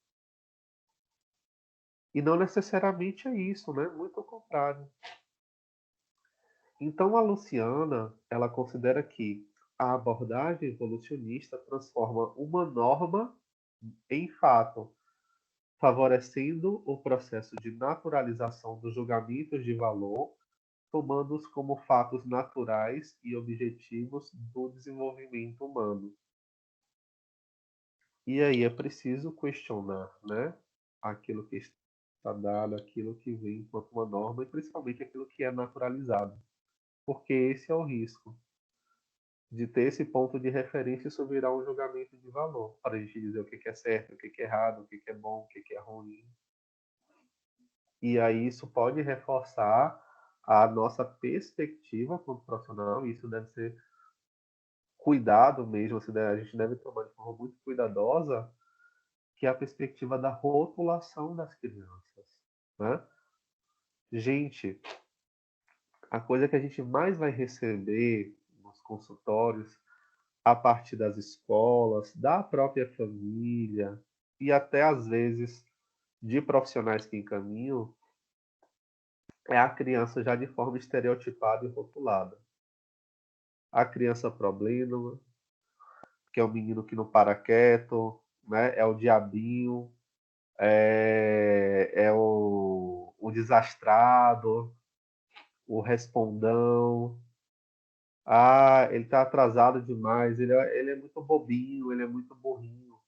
E não necessariamente é isso, né? Muito ao contrário. Então a Luciana, ela considera que a abordagem evolucionista transforma uma norma em fato, favorecendo o processo de naturalização dos julgamentos de valor, tomando-os como fatos naturais e objetivos do desenvolvimento humano. E aí é preciso questionar, né? Aquilo que está dado, aquilo que vem enquanto uma norma e principalmente aquilo que é naturalizado. Porque esse é o risco. de ter esse ponto de referência, isso virar um julgamento de valor, para a gente dizer o que é certo, o que é errado, o que é bom, o que é ruim. E aí isso pode reforçar a nossa perspectiva como profissional, e isso deve ser cuidado mesmo, a gente deve tomar de forma muito cuidadosa, que é a perspectiva da rotulação das crianças, né? Gente, a coisa que a gente mais vai receber nos consultórios, a partir das escolas, da própria família e até às vezes de profissionais que encaminham, é a criança já de forma estereotipada e rotulada. A criança problema, que é o menino que não para quieto, né? É o diabinho, é o desastrado, o respondão. Ah, ele está atrasado demais, ele é muito bobinho, ele é muito burrinho.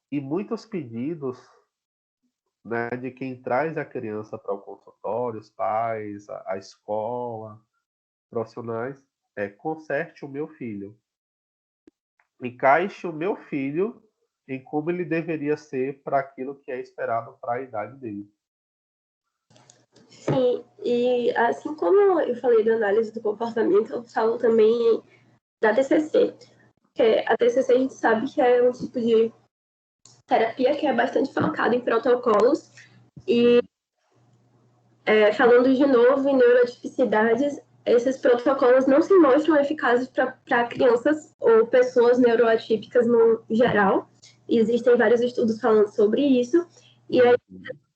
E muitos pedidos, né, de quem traz a criança para o consultório, os pais, a escola, profissionais, conserte o meu filho. Encaixe o meu filho em como ele deveria ser para aquilo que é esperado para a idade dele. Sim, e assim como eu falei da análise do comportamento, eu falo também da TCC. Porque a TCC a gente sabe que é um tipo de terapia que é bastante focada em protocolos. E falando de novo em neurotipicidades, esses protocolos não se mostram eficazes para crianças ou pessoas neuroatípicas no geral. Existem vários estudos falando sobre isso. E aí,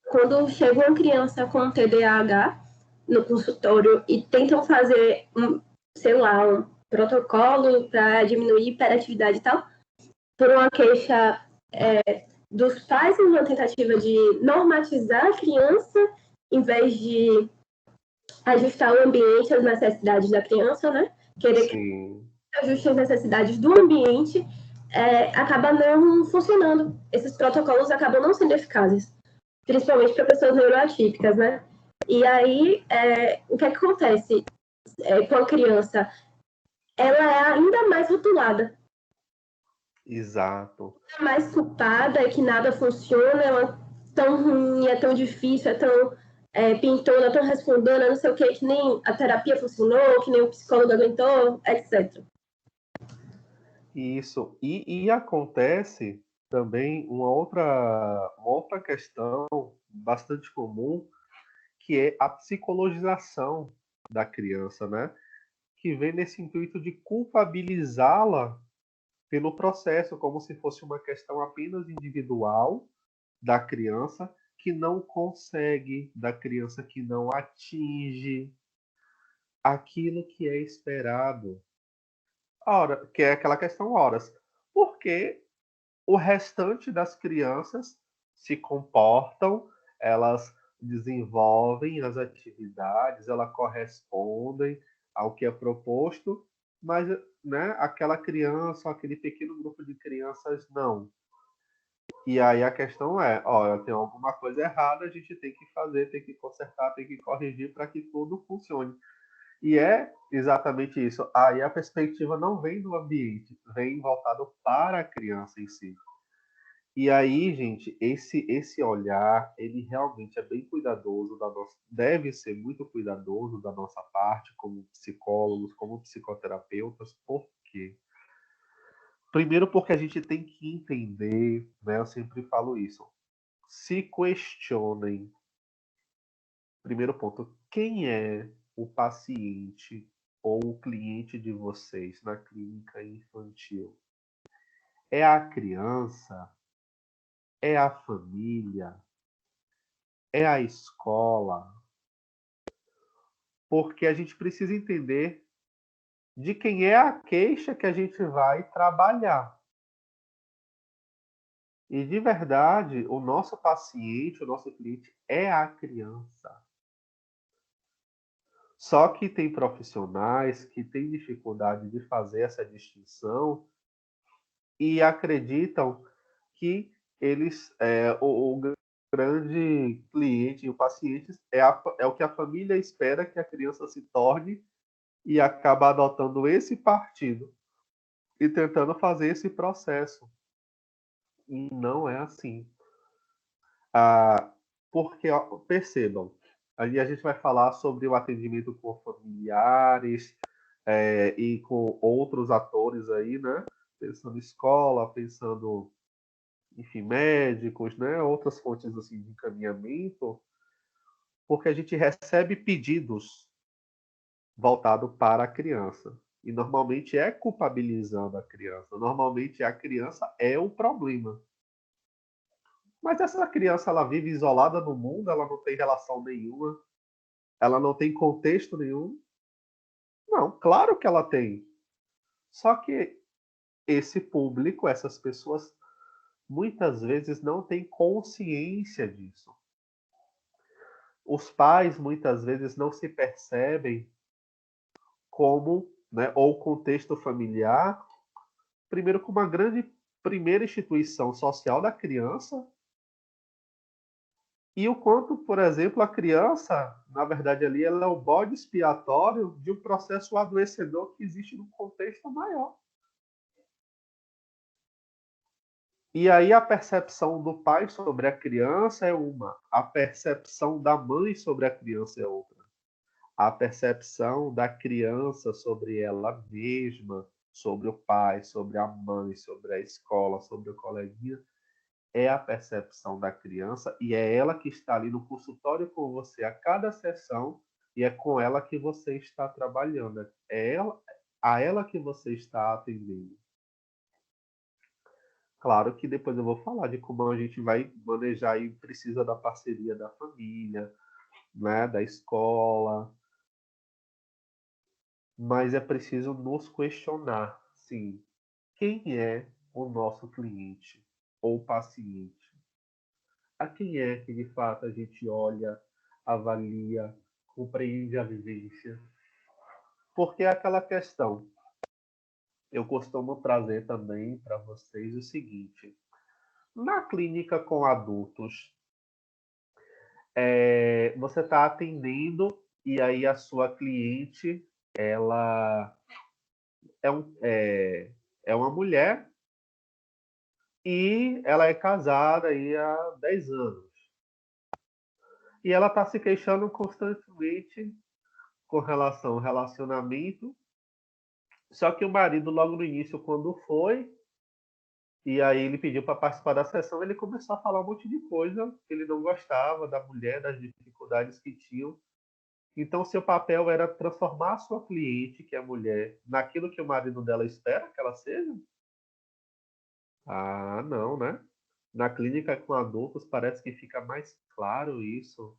quando chega uma criança com TDAH no consultório e tentam fazer um protocolo para diminuir hiperatividade e tal, por uma queixa dos pais, em uma tentativa de normatizar a criança, em vez de ajustar o ambiente às necessidades da criança, né? Querer que ajuste as necessidades do ambiente, acaba não funcionando. Esses protocolos acabam não sendo eficazes, principalmente para pessoas neuroatípicas, né? E aí, o que acontece com a criança? Ela é ainda mais rotulada. Exato. Mais culpada, é que nada funciona, ela é tão ruim, é tão difícil, é tão pintona, tão respondona, não sei o que nem a terapia funcionou, que nem o psicólogo aguentou, etc. Isso. E acontece também uma outra questão bastante comum, que é a psicologização da criança, né? Que vem nesse intuito de culpabilizá-la pelo processo, como se fosse uma questão apenas individual da criança que não consegue, da criança que não atinge aquilo que é esperado. Ora, que é aquela questão horas. Porque o restante das crianças se comportam, elas desenvolvem as atividades, elas correspondem ao que é proposto, mas, né, aquela criança, aquele pequeno grupo de crianças, não. E aí a questão é, olha, tem alguma coisa errada, a gente tem que fazer, tem que consertar, tem que corrigir para que tudo funcione. E é exatamente isso. Aí a perspectiva não vem do ambiente, vem voltado para a criança em si. E aí, gente, esse olhar, ele realmente é bem cuidadoso da nossa, deve ser muito cuidadoso da nossa parte como psicólogos, como psicoterapeutas. Por quê? Primeiro porque a gente tem que entender, né? Eu sempre falo isso. Se questionem. Primeiro ponto, quem é o paciente ou o cliente de vocês na clínica infantil? É a criança? É a família? É a escola? Porque a gente precisa entender de quem é a queixa que a gente vai trabalhar. E de verdade, o nosso paciente, o nosso cliente é a criança. Só que tem profissionais que têm dificuldade de fazer essa distinção e acreditam que eles, o grande cliente, o paciente, é o que a família espera que a criança se torne e acaba adotando esse partido e tentando fazer esse processo. E não é assim. Porque, ó, percebam, ali a gente vai falar sobre o atendimento com familiares e com outros atores aí, né? Pensando em escola, pensando, enfim, médicos, né? Outras fontes assim, de encaminhamento, porque a gente recebe pedidos voltados para a criança. E normalmente é culpabilizando a criança. Normalmente a criança é o problema. Mas essa criança, ela vive isolada no mundo, ela não tem relação nenhuma, ela não tem contexto nenhum. Não, claro que ela tem. Só que esse público, essas pessoas, muitas vezes não têm consciência disso. Os pais, muitas vezes, não se percebem como, né, ou o contexto familiar, primeiro, como uma grande primeira instituição social da criança, e o quanto, por exemplo, a criança, na verdade, ali, ela é o bode expiatório de um processo adoecedor que existe num contexto maior. E aí a percepção do pai sobre a criança é uma, a percepção da mãe sobre a criança é outra. A percepção da criança sobre ela mesma, sobre o pai, sobre a mãe, sobre a escola, sobre o coleguinha, é a percepção da criança e é ela que está ali no consultório com você a cada sessão e é com ela que você está trabalhando. É ela, a ela que você está atendendo. Claro que depois eu vou falar de como a gente vai manejar e precisa da parceria da família, né, da escola, mas é preciso nos questionar, sim, quem é o nosso cliente ou paciente? A quem é que de fato a gente olha, avalia, compreende a vivência? Porque é aquela questão, eu costumo trazer também para vocês o seguinte: na clínica com adultos, você está atendendo e aí a sua cliente, ela é uma mulher e ela é casada aí há 10 anos. E ela está se queixando constantemente com relação ao relacionamento. Só que o marido, logo no início, quando foi, e aí ele pediu para participar da sessão, ele começou a falar um monte de coisa que ele não gostava da mulher, das dificuldades que tinham. Então, seu papel era transformar a sua cliente, que é a mulher, naquilo que o marido dela espera que ela seja? Ah, não, né? Na clínica com adultos parece que fica mais claro isso.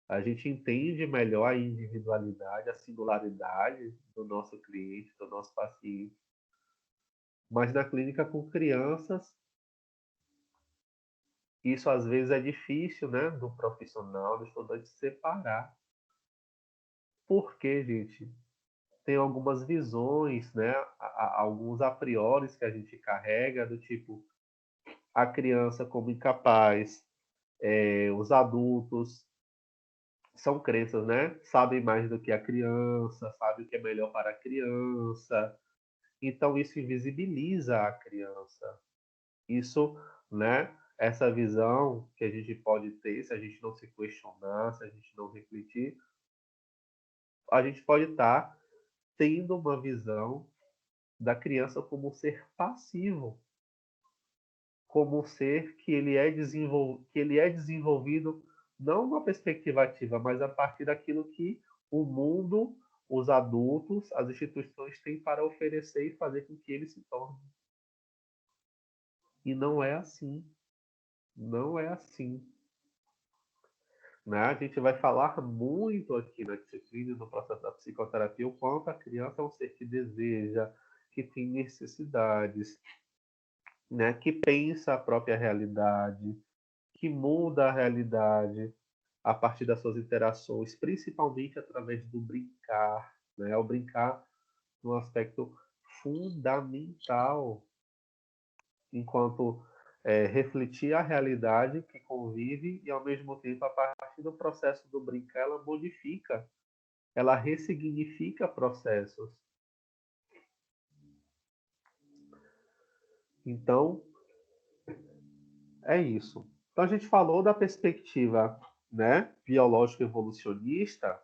A gente entende melhor a individualidade, a singularidade do nosso cliente, do nosso paciente. Mas na clínica com crianças, isso às vezes é difícil, né? Do profissional, do estudante separar. Por quê, gente? Tem algumas visões, né? Alguns a priori que a gente carrega, do tipo, a criança como incapaz, os adultos são crenças, né? Sabem mais do que a criança, sabem o que é melhor para a criança. Então isso invisibiliza a criança. Isso, né? Essa visão que a gente pode ter, se a gente não se questionar, se a gente não refletir, a gente pode estar tendo uma visão da criança como um ser passivo, como um ser que ele é desenvolvido não numa perspectiva ativa, mas a partir daquilo que o mundo, os adultos, as instituições têm para oferecer e fazer com que ele se torne. E não é assim. Não é assim. Né? A gente vai falar muito aqui na disciplina, no processo da psicoterapia, o quanto a criança é um ser que deseja, que tem necessidades, né? Que pensa a própria realidade, que muda a realidade a partir das suas interações, principalmente através do brincar, né? O brincar no aspecto fundamental, enquanto refletir a realidade que convive e, ao mesmo tempo, a partir do processo do brincar, ela modifica ela ressignifica processos. Então, é isso. Então, a gente falou da perspectiva, né, biológica evolucionista,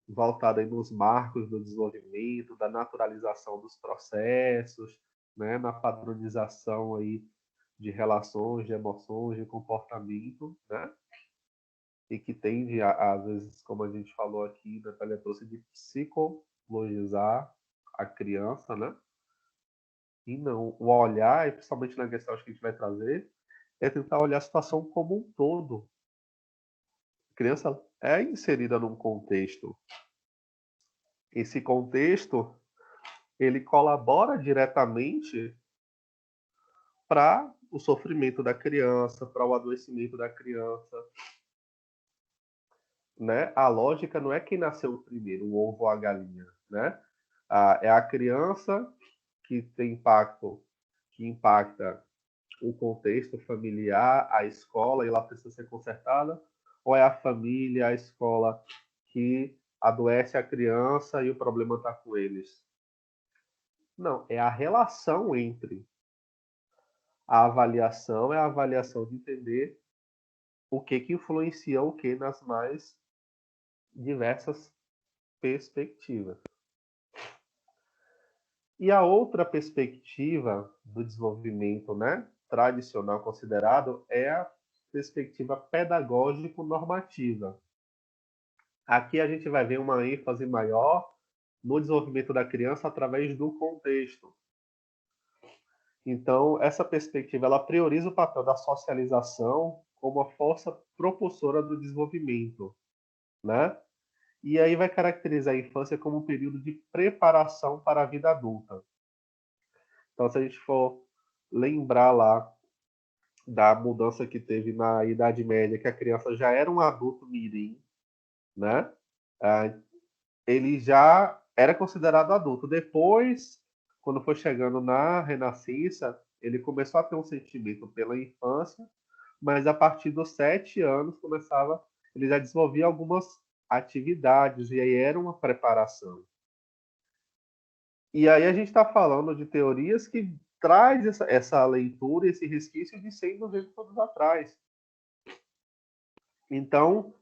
voltada aí nos marcos do desenvolvimento, da naturalização dos processos, né, na padronização aí de relações, de emoções, de comportamento, né? E que tende, às vezes, como a gente falou aqui, Natália trouxe, de psicologizar a criança, né? E não, o olhar, e principalmente na questão que a gente vai trazer, é tentar olhar a situação como um todo. A criança é inserida num contexto. Esse contexto, ele colabora diretamente para o sofrimento da criança, para o adoecimento da criança, né? A lógica não é quem nasceu primeiro, o ovo ou a galinha, né? É a criança que tem impacto, que impacta o contexto familiar, a escola, e ela precisa ser consertada, ou é a família, a escola que adoece a criança e o problema está com eles? Não, é a relação entre. A avaliação é a avaliação de entender o que influencia o que nas mais diversas perspectivas. E a outra perspectiva do desenvolvimento, né, tradicional considerado é a perspectiva pedagógico-normativa. Aqui a gente vai ver uma ênfase maior no desenvolvimento da criança através do contexto. Então, essa perspectiva ela prioriza o papel da socialização como a força propulsora do desenvolvimento, né? E aí vai caracterizar a infância como um período de preparação para a vida adulta. Então, se a gente for lembrar lá da mudança que teve na Idade Média, que a criança já era um adulto mirim, né? Ele já era considerado adulto. Depois, quando foi chegando na Renascença, ele começou a ter um sentimento pela infância, mas a partir dos 7 anos ele já desenvolvia algumas atividades, e aí era uma preparação. E aí a gente está falando de teorias que traz essa leitura, esse resquício de 100, 200 anos atrás. Então,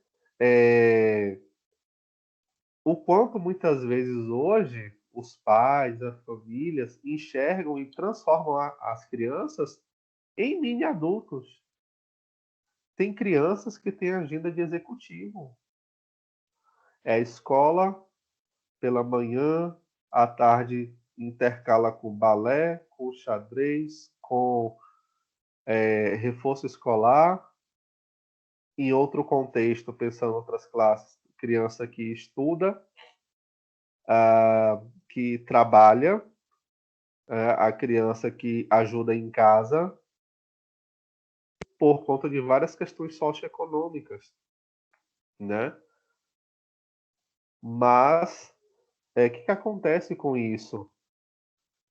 o quanto muitas vezes hoje os pais, as famílias enxergam e transformam as crianças em mini adultos. Tem crianças que têm agenda de executivo. É escola pela manhã, à tarde intercala com balé, com xadrez, com reforço escolar. Em outro contexto, pensando em outras classes, criança que estuda, que trabalha, a criança que ajuda em casa, por conta de várias questões socioeconômicas, né? Mas, o que acontece com isso?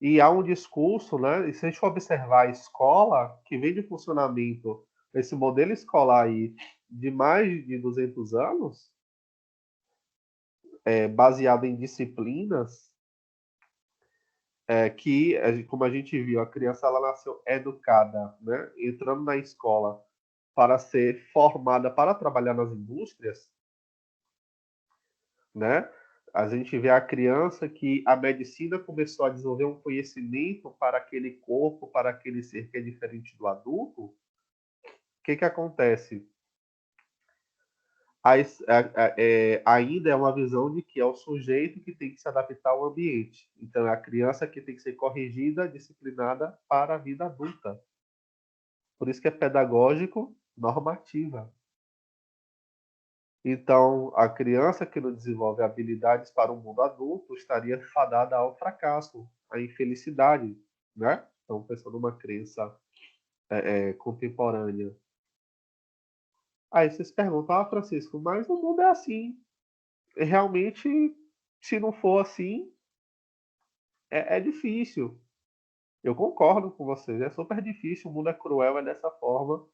E há um discurso, né? E se a gente for observar a escola, que vem de funcionamento, esse modelo escolar aí, de mais de 200 anos, baseado em disciplinas, que, como a gente viu, a criança ela nasceu educada, né? Entrando na escola para ser formada para trabalhar nas indústrias, né? A gente vê a criança que a medicina começou a desenvolver um conhecimento para aquele corpo, para aquele ser que é diferente do adulto. O que acontece? Ainda é uma visão de que é o sujeito que tem que se adaptar ao ambiente. Então, é a criança que tem que ser corrigida, disciplinada para a vida adulta. Por isso que é pedagógico, normativa. Então, a criança que não desenvolve habilidades para o mundo adulto estaria fadada ao fracasso, à infelicidade, né? Então, pensando numa crença contemporânea. Aí vocês perguntam, Francisco, mas o mundo é assim. Realmente, se não for assim, é difícil. Eu concordo com vocês, é super difícil, o mundo é cruel, é dessa forma.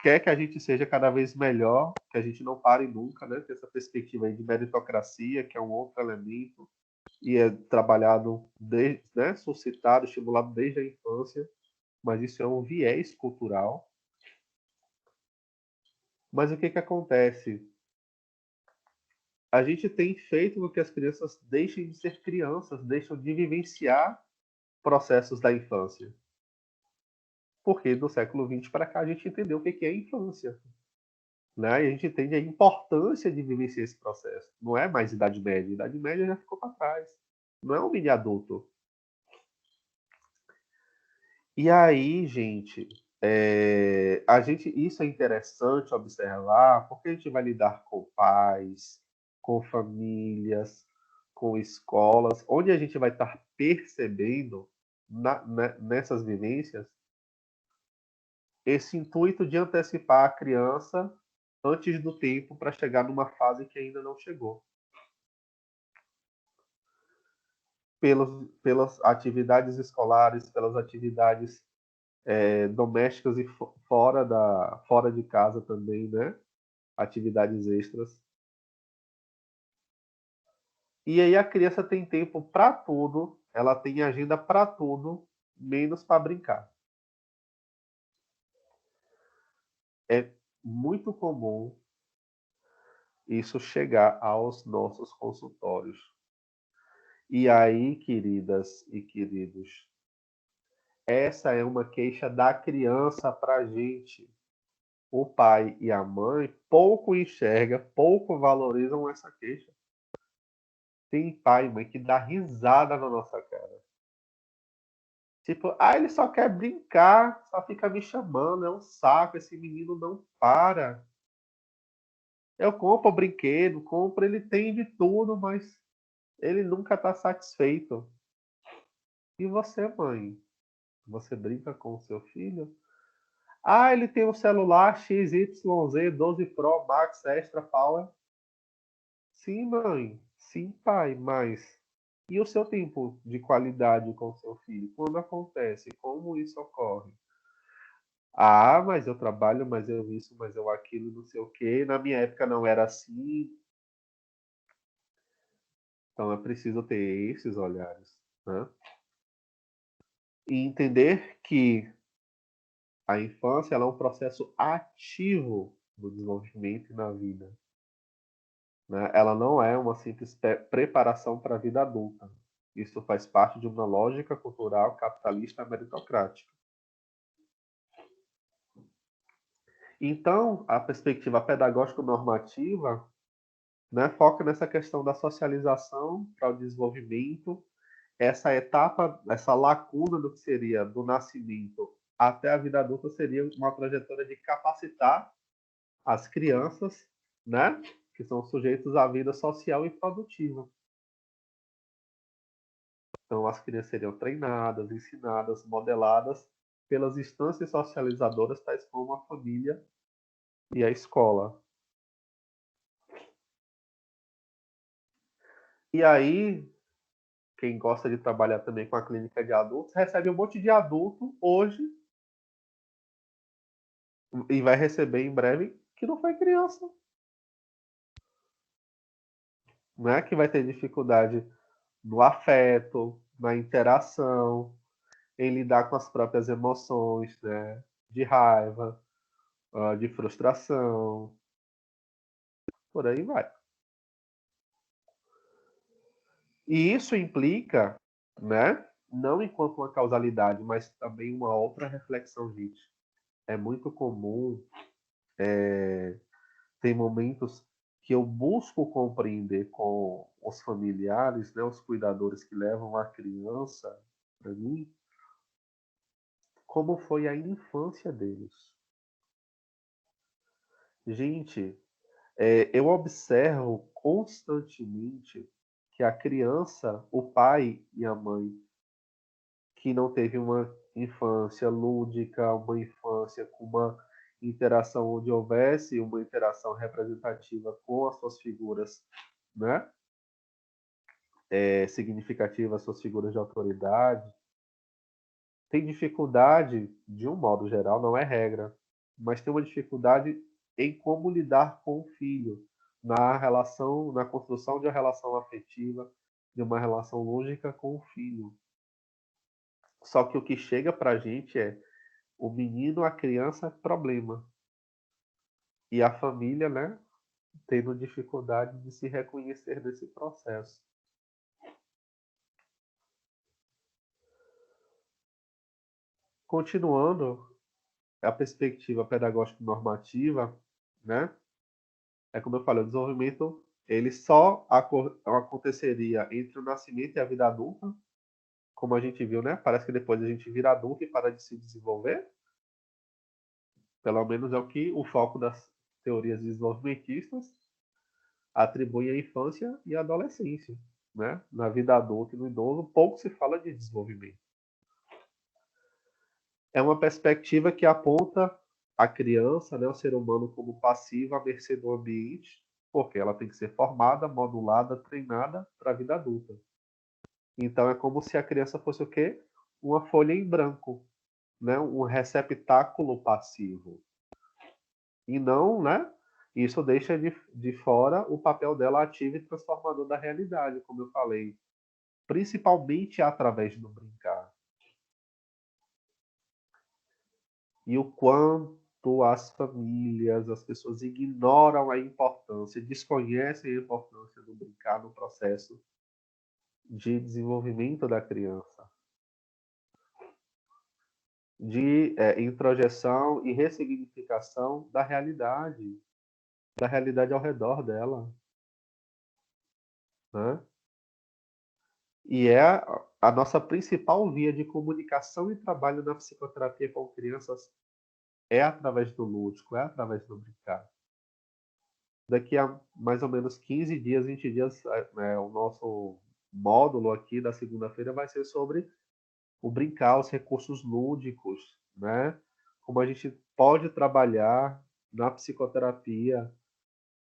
quer que a gente seja cada vez melhor, que a gente não pare nunca, né? Ter essa perspectiva aí de meritocracia, que é um outro elemento, e é trabalhado, né? Suscitado, estimulado desde a infância, mas isso é um viés cultural. Mas o que que acontece? A gente tem feito com que as crianças deixem de ser crianças, deixam de vivenciar processos da infância. Porque do século XX para cá a gente entendeu o que é infância. Né? E a gente entende a importância de vivenciar esse processo. Não é mais Idade Média. Idade Média já ficou para trás. Não é um mini adulto. E aí, gente, isso é interessante observar, porque a gente vai lidar com pais, com famílias, com escolas, onde a gente vai estar percebendo nessas vivências esse intuito de antecipar a criança antes do tempo para chegar numa fase que ainda não chegou. Pelas atividades escolares, pelas atividades domésticas e fora de casa também, né? Atividades extras. E aí a criança tem tempo para tudo, ela tem agenda para tudo, menos para brincar. É muito comum isso chegar aos nossos consultórios. E aí, queridas e queridos, essa é uma queixa da criança para a gente. O pai e a mãe pouco enxergam, pouco valorizam essa queixa. Tem pai e mãe que dá risada na nossa cara. Tipo, ele só quer brincar, só fica me chamando, é um saco, esse menino não para. Eu compro o brinquedo, ele tem de tudo, mas ele nunca está satisfeito. E você, mãe? Você brinca com o seu filho? Ele tem um celular XYZ 12 Pro Max Extra Power. Sim, mãe. Sim, pai, mas e o seu tempo de qualidade com o seu filho? Quando acontece? Como isso ocorre? Mas eu trabalho, mas eu isso, mas eu aquilo, não sei o quê. Na minha época não era assim. Então é preciso ter esses olhares, né? E entender que a infância ela é um processo ativo do desenvolvimento na vida. Né? Ela não é uma simples preparação para a vida adulta. Isso faz parte de uma lógica cultural capitalista meritocrática. Então, a perspectiva pedagógica normativa, né, foca nessa questão da socialização para o desenvolvimento, essa etapa, essa lacuna do que seria do nascimento até a vida adulta seria uma trajetória de capacitar as crianças, né, que são sujeitos à vida social e produtiva. Então, as crianças seriam treinadas, ensinadas, modeladas pelas instâncias socializadoras, tais como a família e a escola. E aí, quem gosta de trabalhar também com a clínica de adultos, recebe um monte de adulto hoje e vai receber em breve que não foi criança. Né? Que vai ter dificuldade no afeto, na interação, em lidar com as próprias emoções, né? De raiva, de frustração, por aí vai. E isso implica, né? Não enquanto uma causalidade, mas também uma outra reflexão, gente. É muito comum, tem momentos que eu busco compreender com os familiares, né, os cuidadores que levam a criança para mim, como foi a infância deles. Gente, eu observo constantemente que a criança, o pai e a mãe, que não teve uma infância lúdica, uma infância com uma interação onde houvesse uma interação representativa com as suas figuras, né? Significativas, suas figuras de autoridade, tem dificuldade, de um modo geral, não é regra, mas tem uma dificuldade em como lidar com o filho, na relação, na construção de uma relação afetiva, de uma relação lógica com o filho. Só que o que chega para a gente é o menino, a criança, problema. E a família, né, tendo dificuldade de se reconhecer nesse processo. Continuando, a perspectiva pedagógica normativa, né, é como eu falei, o desenvolvimento ele só aconteceria entre o nascimento e a vida adulta, como a gente viu, né? Parece que depois a gente vira adulto e para de se desenvolver. Pelo menos é o que o foco das teorias desenvolvimentistas atribui à infância e à adolescência, né? Na vida adulta e no idoso, pouco se fala de desenvolvimento. É uma perspectiva que aponta a criança, né, o ser humano, como passivo à mercê do ambiente, porque ela tem que ser formada, modulada, treinada para a vida adulta. Então é como se a criança fosse o quê? Uma folha em branco, né? Um receptáculo passivo. E não, né? Isso deixa de fora o papel dela ativo e transformador da realidade, como eu falei, principalmente através do brincar. E o quanto as famílias, as pessoas ignoram a importância, desconhecem a importância do brincar no processo de desenvolvimento da criança, de introjeção e ressignificação da realidade ao redor dela, né? E é a nossa principal via de comunicação e trabalho na psicoterapia com crianças é através do lúdico, é através do brincar. Daqui a mais ou menos 15 dias, 20 dias, o nosso módulo aqui da segunda-feira vai ser sobre o brincar, os recursos lúdicos, né? Como a gente pode trabalhar na psicoterapia.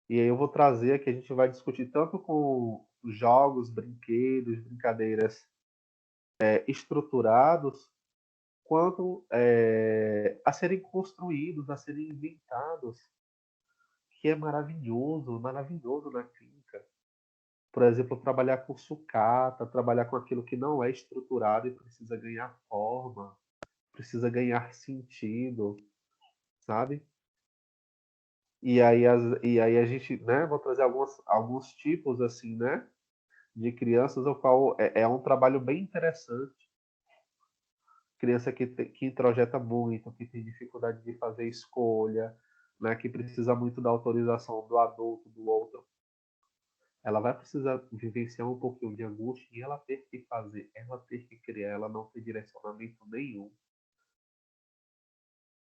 E aí eu vou trazer aqui, a gente vai discutir tanto com jogos, brinquedos, brincadeiras estruturados, quanto a serem construídos, a serem inventados, que é maravilhoso, maravilhoso na clínica. Por exemplo, trabalhar com sucata, trabalhar com aquilo que não é estruturado e precisa ganhar forma, precisa ganhar sentido, sabe? E aí a gente, né, vou trazer alguns tipos assim, né, de crianças, o qual é um trabalho bem interessante. Criança que introjeta muito, que tem dificuldade de fazer escolha, né, que precisa muito da autorização do adulto, do outro. Ela vai precisar vivenciar um pouquinho de angústia e ela ter que fazer, ela ter que criar, ela não ter direcionamento nenhum.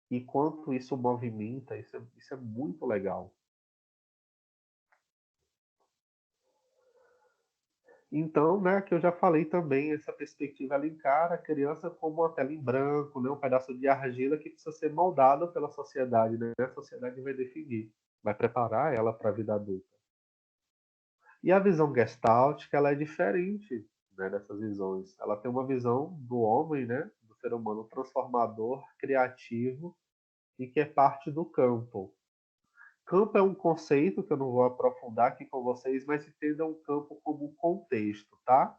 E quanto isso movimenta, isso é muito legal. Então, né, que eu já falei também, essa perspectiva ela encara a criança como uma tela em branco, né, um pedaço de argila que precisa ser moldado pela sociedade, né? A sociedade vai definir, vai preparar ela para a vida adulta. E a visão gestáltica, ela é diferente, né, dessas visões. Ela tem uma visão do homem, né, do ser humano transformador, criativo e que é parte do campo. Campo é um conceito que eu não vou aprofundar aqui com vocês, mas entendam o campo como um contexto, tá?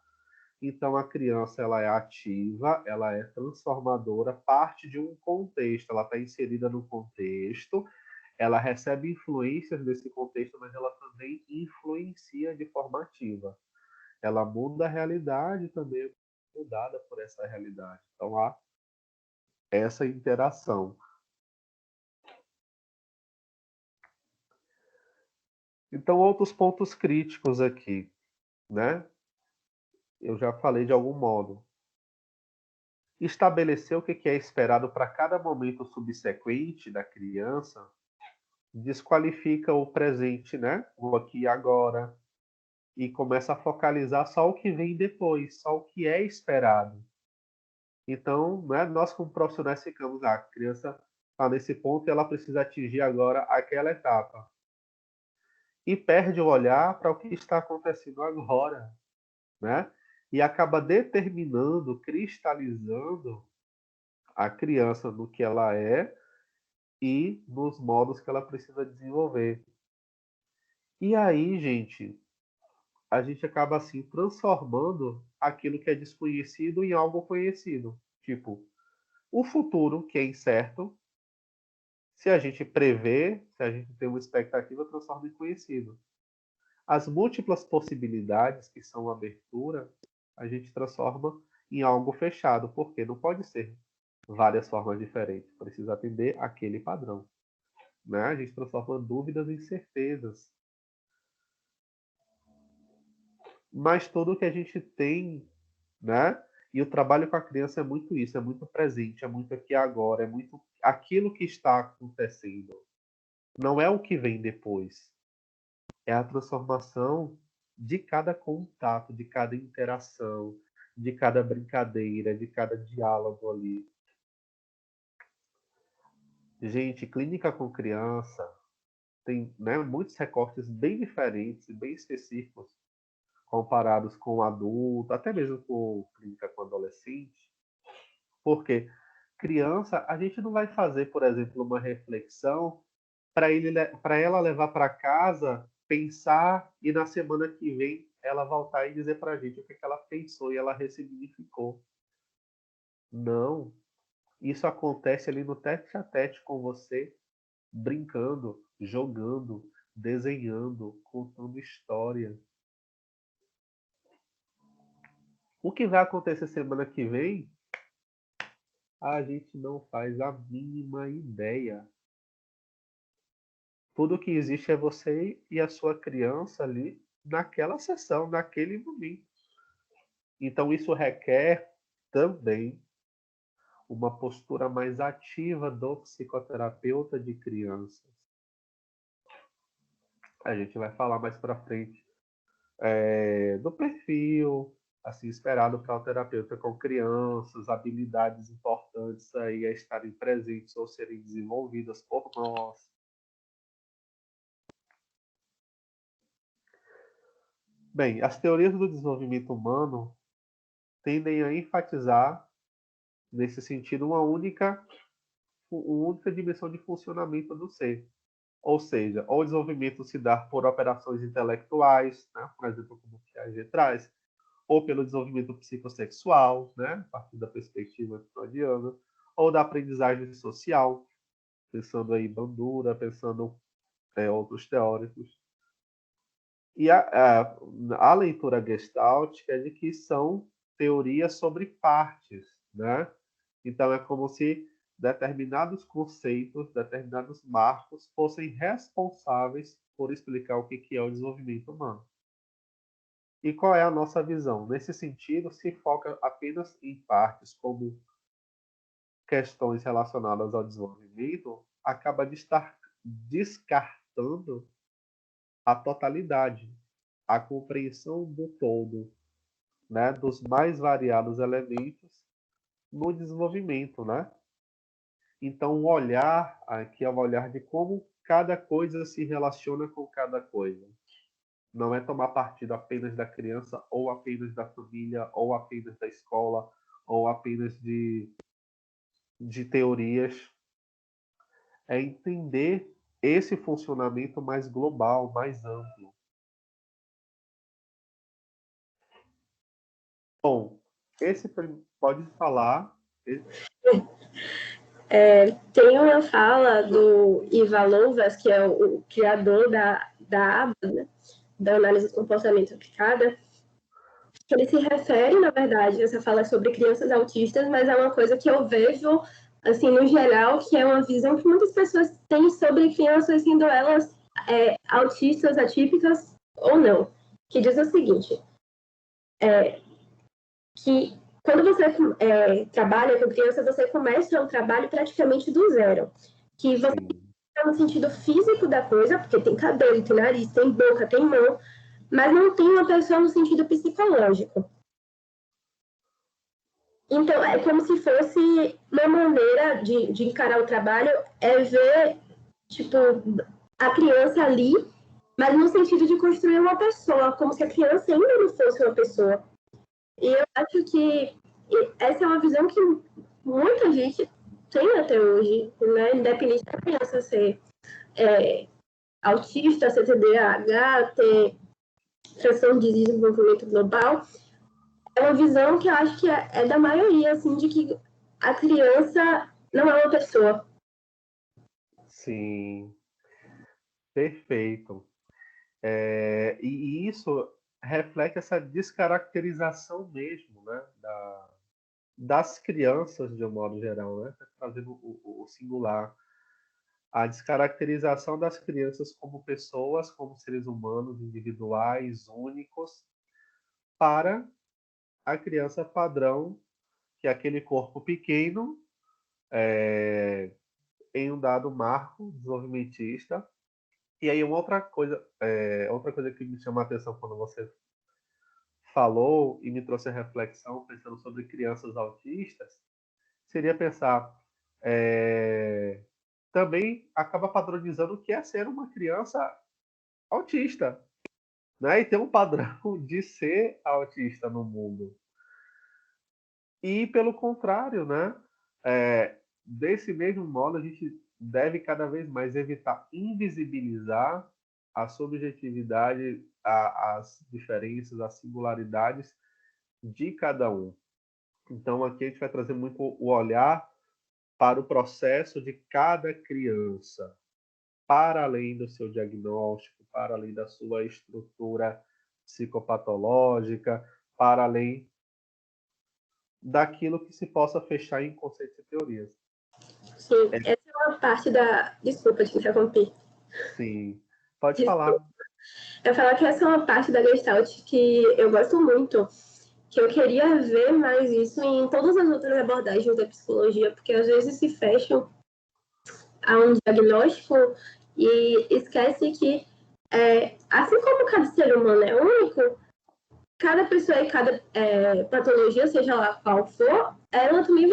Então a criança ela é ativa, ela é transformadora, parte de um contexto, ela está inserida no contexto, ela recebe influências desse contexto, mas ela também influencia de forma ativa. Ela muda a realidade também, é mudada por essa realidade. Então há essa interação. Então outros pontos críticos aqui, né? Eu já falei de algum modo. Estabelecer o que é esperado para cada momento subsequente da criança desqualifica o presente, né? O aqui e agora, e começa a focalizar só o que vem depois, só o que é esperado. Então, né, nós como profissionais ficamos, a criança está nesse ponto e ela precisa atingir agora aquela etapa. E perde o olhar para o que está acontecendo agora, né? E acaba determinando, cristalizando a criança no que ela é e nos modos que ela precisa desenvolver. E aí, gente, a gente acaba assim transformando aquilo que é desconhecido em algo conhecido. Tipo, o futuro, que é incerto, se a gente prevê, se a gente tem uma expectativa, transforma em conhecido. As múltiplas possibilidades, que são a abertura, a gente transforma em algo fechado, porque não pode ser várias formas diferentes, precisa atender aquele padrão. Né? A gente transforma dúvidas em certezas. Mas tudo que a gente tem, né? E o trabalho com a criança é muito isso, é muito presente, é muito aqui agora, é muito aquilo que está acontecendo. Não é o que vem depois. É a transformação de cada contato, de cada interação, de cada brincadeira, de cada diálogo ali. Gente, clínica com criança tem, né, muitos recortes bem diferentes e bem específicos comparados com o adulto, até mesmo com clínica com adolescente. Porque criança, a gente não vai fazer, por exemplo, uma reflexão para ela levar para casa, pensar e na semana que vem ela voltar e dizer para a gente o que ela pensou e ela ressignificou. Não. Isso acontece ali no tete a tete com você, brincando, jogando, desenhando, contando história. O que vai acontecer semana que vem, a gente não faz a mínima ideia. Tudo que existe é você e a sua criança ali naquela sessão, naquele momento. Então isso requer também uma postura mais ativa do psicoterapeuta de crianças. A gente vai falar mais para frente do perfil assim esperado para o terapeuta com crianças, habilidades importantes aí a estarem presentes ou serem desenvolvidas por nós. Bem, as teorias do desenvolvimento humano tendem a enfatizar, nesse sentido, uma única dimensão de funcionamento do ser. Ou seja, o desenvolvimento se dá por operações intelectuais, né, por exemplo, como o Piaget traz, ou pelo desenvolvimento psicossexual, né, a partir da perspectiva freudiana, ou da aprendizagem social, pensando aí Bandura, pensando outros teóricos. E a leitura gestáltica é de que são teorias sobre partes, né? Então é como se determinados conceitos, determinados marcos fossem responsáveis por explicar o que é o desenvolvimento humano. E qual é a nossa visão? Nesse sentido, se foca apenas em partes, como questões relacionadas ao desenvolvimento, acaba de estar descartando a totalidade, a compreensão do todo, né, dos mais variados elementos no desenvolvimento, né? Então, o olhar aqui é o olhar de como cada coisa se relaciona com cada coisa. Não é tomar partido apenas da criança, ou apenas da família, ou apenas da escola, ou apenas de teorias. É entender esse funcionamento mais global, mais amplo. Bom, esse pode falar. Tem uma fala do Ivan Louvas, que é o criador da ABA, né, da análise do comportamento aplicada, que ele se refere, na verdade, essa fala é sobre crianças autistas, mas é uma coisa que eu vejo, assim, no geral, que é uma visão que muitas pessoas têm sobre crianças, sendo elas autistas, atípicas ou não, que diz o seguinte, que quando você trabalha com criança, você começa um trabalho praticamente do zero, que você está no sentido físico da coisa, porque tem cabelo, tem nariz, tem boca, tem mão, mas não tem uma pessoa no sentido psicológico. Então, é como se fosse uma maneira de encarar o trabalho, ver, tipo, a criança ali, mas no sentido de construir uma pessoa, como se a criança ainda não fosse uma pessoa. E eu acho que essa é uma visão que muita gente tem até hoje, né? Independente da criança ser autista, ser TDAH, ter transtorno de desenvolvimento global, é uma visão que eu acho que é da maioria, assim, de que a criança não é uma pessoa. Sim, perfeito. E isso reflete essa descaracterização mesmo, né, das crianças, de um modo geral, né, trazendo o singular. A descaracterização das crianças como pessoas, como seres humanos individuais, únicos, para a criança padrão, que é aquele corpo pequeno, em um dado marco desenvolvimentista. E aí outra coisa que me chama a atenção quando você falou e me trouxe a reflexão pensando sobre crianças autistas, seria pensar, também acaba padronizando o que é ser uma criança autista, né? E ter um padrão de ser autista no mundo. E pelo contrário, né? Desse mesmo modo, a gente deve cada vez mais evitar invisibilizar a subjetividade, as diferenças, as singularidades de cada um. Então, aqui a gente vai trazer muito o olhar para o processo de cada criança, para além do seu diagnóstico, para além da sua estrutura psicopatológica, para além daquilo que se possa fechar em conceitos e teorias. Sim, essa é uma parte da... Desculpa te interromper. Sim, pode Desculpa. falar. Eu falo que essa é uma parte da Gestalt que eu gosto muito, que eu queria ver mais isso em todas as outras abordagens da psicologia, porque às vezes se fecham a um diagnóstico e esquece que, assim como cada ser humano é único, cada pessoa e cada patologia, seja lá qual for, ela também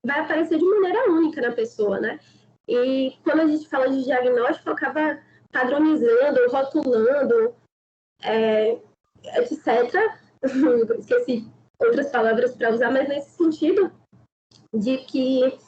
vai aparecer de maneira única na pessoa, né? E quando a gente fala de diagnóstico, acaba padronizando, rotulando, etc. Esqueci outras palavras para usar, mas nesse sentido de que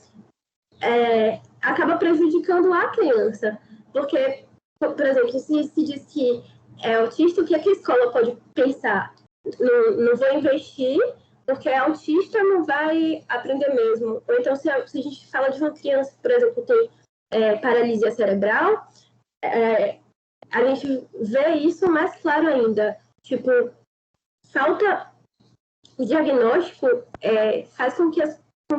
acaba prejudicando a criança. Porque, por exemplo, se diz que é autista, o que a escola pode pensar? Não vou investir, porque é autista, não vai aprender mesmo. Ou então, se a gente fala de uma criança, por exemplo, que tem paralisia cerebral, a gente vê isso mais claro ainda. Tipo, falta o diagnóstico faz com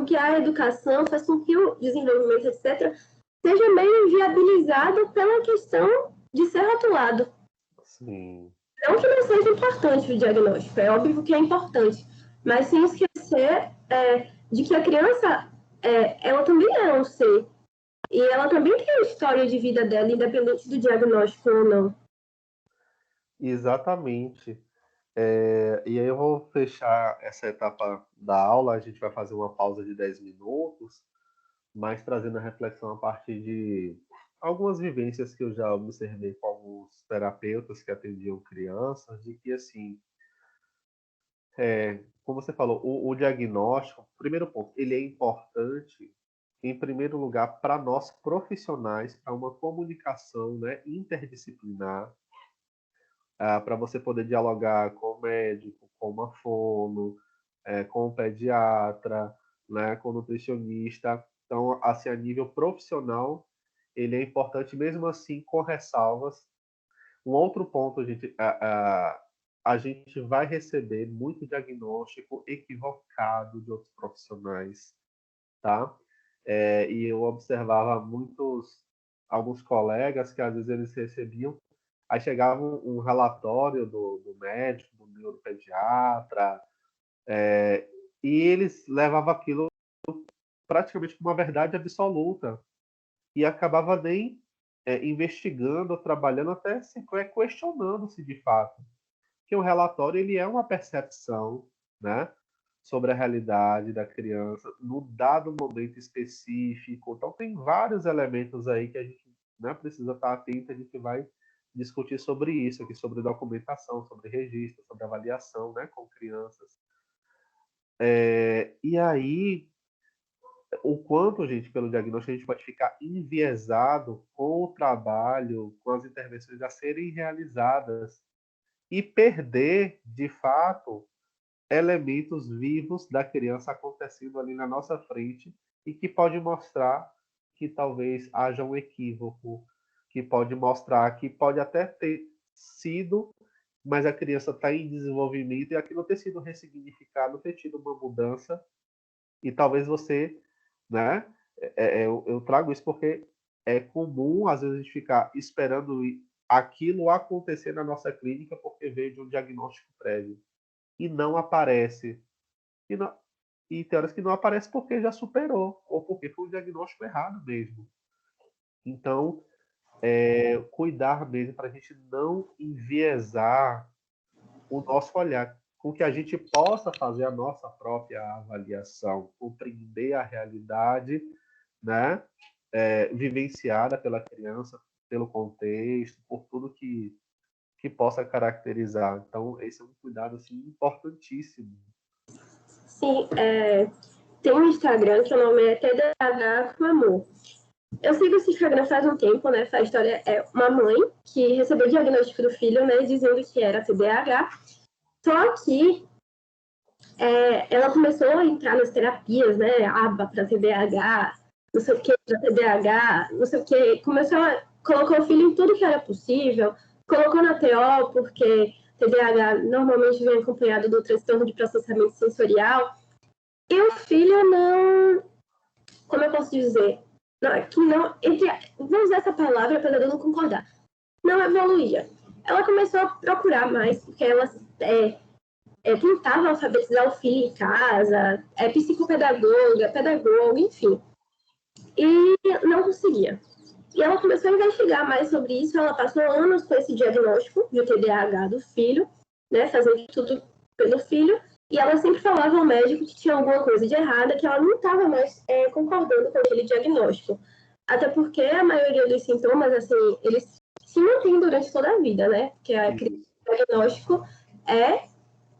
que a educação, faz com que o desenvolvimento, etc., seja meio viabilizado pela questão de ser rotulado. Sim. Não que não seja importante o diagnóstico, é óbvio que é importante, mas sem esquecer de que a criança, ela também é um ser, e ela também tem a história de vida dela, independente do diagnóstico ou não. Exatamente. E aí eu vou fechar essa etapa da aula, a gente vai fazer uma pausa de 10 minutos, mas trazendo a reflexão a partir de algumas vivências que eu já observei com alguns terapeutas que atendiam crianças, de que, assim, como você falou, o diagnóstico, primeiro ponto, ele é importante, em primeiro lugar, para nós profissionais, para uma comunicação, né, interdisciplinar, para você poder dialogar com o médico, com uma fono, com o pediatra, né, com o nutricionista. Então, assim, a nível profissional, ele é importante, mesmo assim, com ressalvas. Um outro ponto, a gente vai receber muito diagnóstico equivocado de outros profissionais, tá? E eu observava alguns colegas que às vezes eles recebiam, aí chegava um relatório do médico, do neuropediatra, e eles levavam aquilo praticamente como uma verdade absoluta e acabava nem investigando, trabalhando, até se questionando se de fato. Que o relatório ele é uma percepção, né, sobre a realidade da criança no dado momento específico. Então tem vários elementos aí que a gente, né, precisa estar atento, a gente vai discutir sobre isso aqui, sobre documentação, sobre registro, sobre avaliação, né, com crianças. E aí o quanto, gente, pelo diagnóstico, a gente pode ficar enviesado com o trabalho, com as intervenções a serem realizadas e perder, de fato, elementos vivos da criança acontecendo ali na nossa frente e que pode mostrar que talvez haja um equívoco, que pode mostrar que pode até ter sido, mas a criança está em desenvolvimento e aquilo ter sido ressignificado, ter tido uma mudança e talvez você, né? Eu trago isso porque é comum às vezes a gente ficar esperando aquilo acontecer na nossa clínica porque veio de um diagnóstico prévio e não aparece. E, não, e tem horas que não aparece porque já superou, ou porque foi um diagnóstico errado mesmo. Então, cuidar mesmo para a gente não enviesar o nosso olhar, com que a gente possa fazer a nossa própria avaliação, compreender a realidade, né, vivenciada pela criança, pelo contexto, por tudo que possa caracterizar. Então, esse é um cuidado assim, importantíssimo. Sim, tem um Instagram que o nome é TDAH com Amor. Eu sigo esse Instagram faz um tempo, né? Essa história é uma mãe que recebeu o diagnóstico do filho, né? Dizendo que era TDAH. Só que ela começou a entrar nas terapias, né? ABA para TDAH, não sei o que para TDAH, não sei o que. Colocou o filho em tudo que era possível, colocou na TO, porque TDAH normalmente vem acompanhado do transtorno de processamento sensorial. E o filho não, como eu posso dizer, vou usar essa palavra apesar de eu não concordar, não evoluía. Ela começou a procurar mais, porque ela tentava alfabetizar o filho em casa, psicopedagoga, pedagoga, enfim, e não conseguia. E ela começou a investigar mais sobre isso, ela passou anos com esse diagnóstico de TDAH do filho, né, fazendo tudo pelo filho, e ela sempre falava ao médico que tinha alguma coisa de errada, que ela não estava mais concordando com aquele diagnóstico. Até porque a maioria dos sintomas, assim, eles se mantêm durante toda a vida, né? Porque o diagnóstico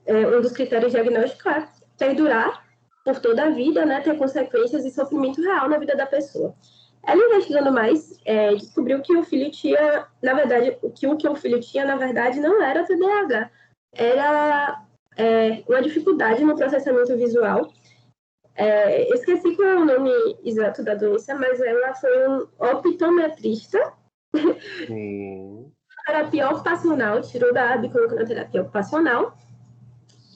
um dos critérios diagnósticos é perdurar por toda a vida, né? Ter consequências e sofrimento real na vida da pessoa. Ela investigando mais, descobriu que o filho tinha, na verdade, o que o filho tinha, na verdade, não era TDAH. Era uma dificuldade no processamento visual. Esqueci qual é o nome exato da doença, mas ela foi um optometrista. Sim. Terapia ocupacional, tirou da aba e colocou na terapia ocupacional.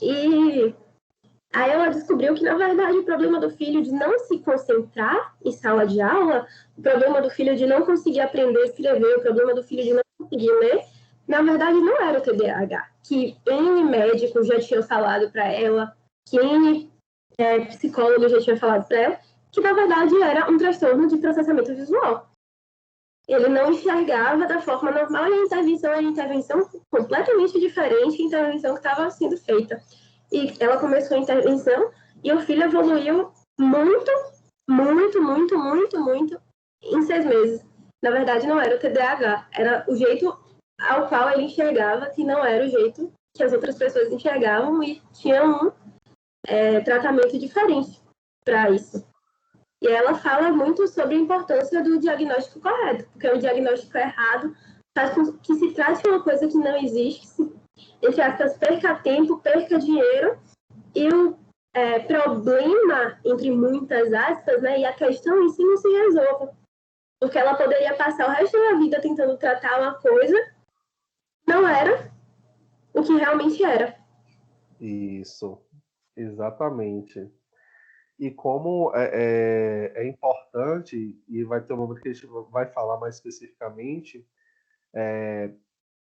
E aí ela descobriu que, na verdade, o problema do filho de não se concentrar em sala de aula, o problema do filho de não conseguir aprender a escrever, o problema do filho de não conseguir ler, na verdade, não era o TDAH. Que N médicos já tinham falado para ela, que N psicólogos já tinham falado para ela, que, na verdade, era um transtorno de processamento visual. Ele não enxergava da forma normal e a intervenção era uma intervenção completamente diferente da intervenção que estava sendo feita. E ela começou a intervenção e o filho evoluiu muito, muito, muito, muito, muito em 6 meses. Na verdade, não era o TDAH, era o jeito ao qual ele enxergava, que não era o jeito que as outras pessoas enxergavam e tinha um tratamento diferente para isso. E ela fala muito sobre a importância do diagnóstico correto, porque o diagnóstico errado faz com que se trate uma coisa que não existe, que se, entre aspas, perca tempo, perca dinheiro, e o problema, entre muitas aspas, né, e a questão em si não se resolva. Porque ela poderia passar o resto da vida tentando tratar uma coisa, não era o que realmente era. Isso, exatamente. E como é importante, e vai ter um momento que a gente vai falar mais especificamente,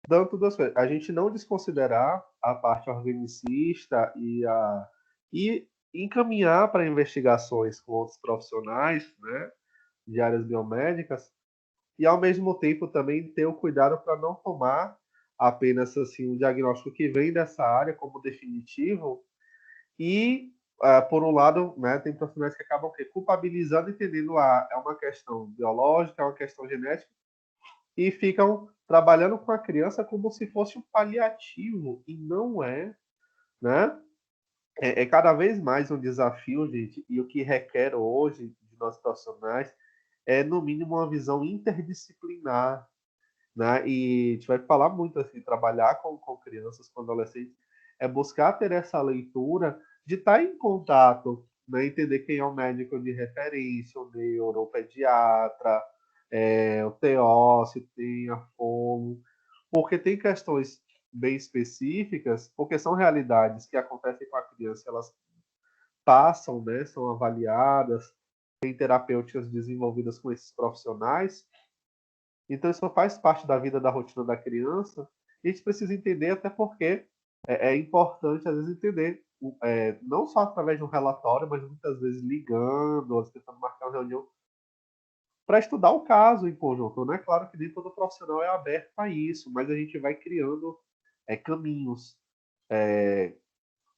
tanto das coisas, a gente não desconsiderar a parte organicista e encaminhar para investigações com outros profissionais, né, de áreas biomédicas, e ao mesmo tempo também ter o cuidado para não tomar apenas assim um diagnóstico que vem dessa área como definitivo e por um lado, né, tem profissionais que acabam culpabilizando, entendendo é uma questão biológica, é uma questão genética, e ficam trabalhando com a criança como se fosse um paliativo, e não é, né? é cada vez mais um desafio, gente, e o que requer hoje de nós profissionais é, no mínimo, uma visão interdisciplinar, né? E a gente vai falar muito assim, trabalhar com crianças, com adolescentes, é buscar ter essa leitura de estar em contato, né? Entender quem é o médico de referência, o neuro, o pediatra, o TO, se tem a fono, porque tem questões bem específicas, porque são realidades que acontecem com a criança, elas passam, né? São avaliadas, tem terapêuticas desenvolvidas com esses profissionais, então, isso faz parte da vida, da rotina da criança. E a gente precisa entender, até porque é importante, às vezes, entender, não só através de um relatório, mas muitas vezes ligando, ou tentando marcar uma reunião, para estudar o caso em conjunto. Não é claro que nem todo profissional é aberto a isso, mas a gente vai criando caminhos.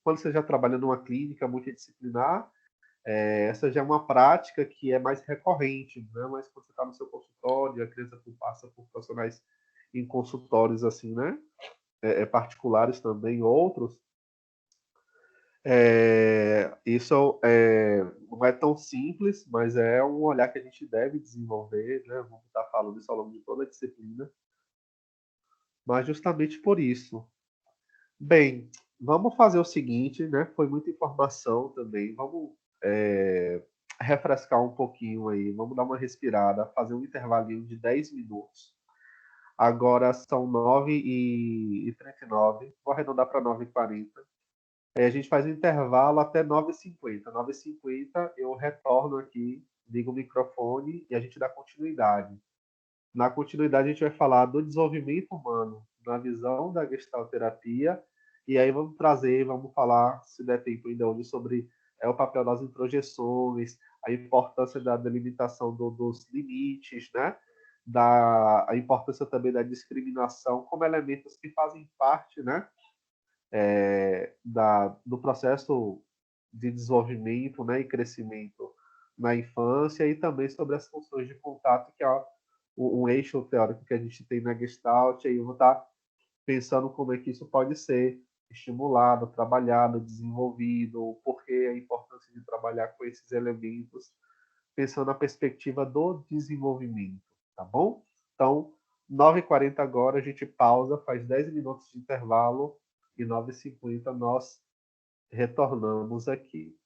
Quando você já trabalha numa clínica multidisciplinar, essa já é uma prática que é mais recorrente, né? Mas quando você está no seu consultório, a criança passa por profissionais em consultórios assim, né? Particulares também, outros, isso não é tão simples, mas é um olhar que a gente deve desenvolver, né? Vamos estar falando isso ao longo de toda a disciplina, mas justamente por isso. Bem, vamos fazer o seguinte, né? Foi muita informação também. Vamos refrescar um pouquinho aí. Vamos dar uma respirada, fazer um intervalinho de 10 minutos. Agora são 9h39. Vou arredondar para 9h40. Aí a gente faz um intervalo até 9h50. 9h50 eu retorno aqui, ligo o microfone e a gente dá continuidade. Na continuidade, a gente vai falar do desenvolvimento humano na visão da gestalterapia, e aí vamos trazer, vamos falar, se der tempo ainda hoje, sobre o papel das introjeções, a importância da delimitação dos limites, né? A importância também da discriminação como elementos que fazem parte, né? Do processo de desenvolvimento, né? E crescimento na infância, e também sobre as funções de contato, que é um eixo teórico que a gente tem na Gestalt, aí eu vou estar pensando como é que isso pode ser estimulado, trabalhado, desenvolvido, por que a importância de trabalhar com esses elementos, pensando na perspectiva do desenvolvimento, tá bom? Então, 9h40 agora, a gente pausa, faz 10 minutos de intervalo, e 9h50 nós retornamos aqui.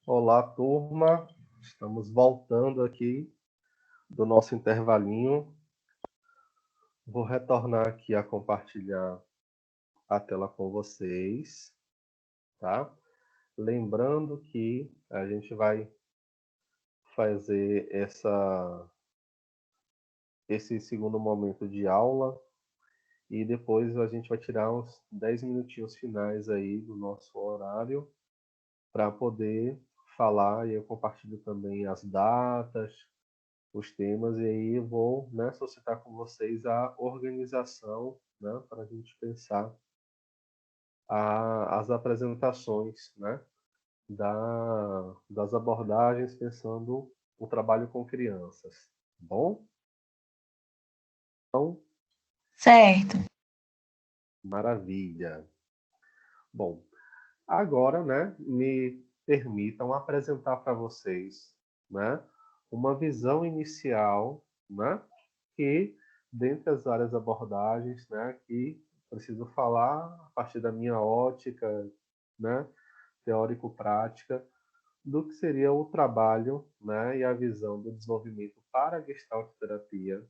Olá, turma. Estamos voltando aqui do nosso intervalinho. Vou retornar aqui a compartilhar a tela com vocês, tá? Lembrando que a gente vai fazer esse segundo momento de aula e depois a gente vai tirar uns 10 minutinhos finais aí do nosso horário para poder falar, e eu compartilho também as datas, os temas, e aí eu vou, né, suscitar com vocês a organização, né, para a gente pensar as apresentações, né, das abordagens, pensando o trabalho com crianças. Tá bom? Então, Certo. maravilha. Bom, agora, né, me permitam apresentar para vocês, né, uma visão inicial, né, que, dentre as várias abordagens, né, que preciso falar a partir da minha ótica, né, teórico-prática, do que seria o trabalho, né, e a visão do desenvolvimento para a Gestalt terapia.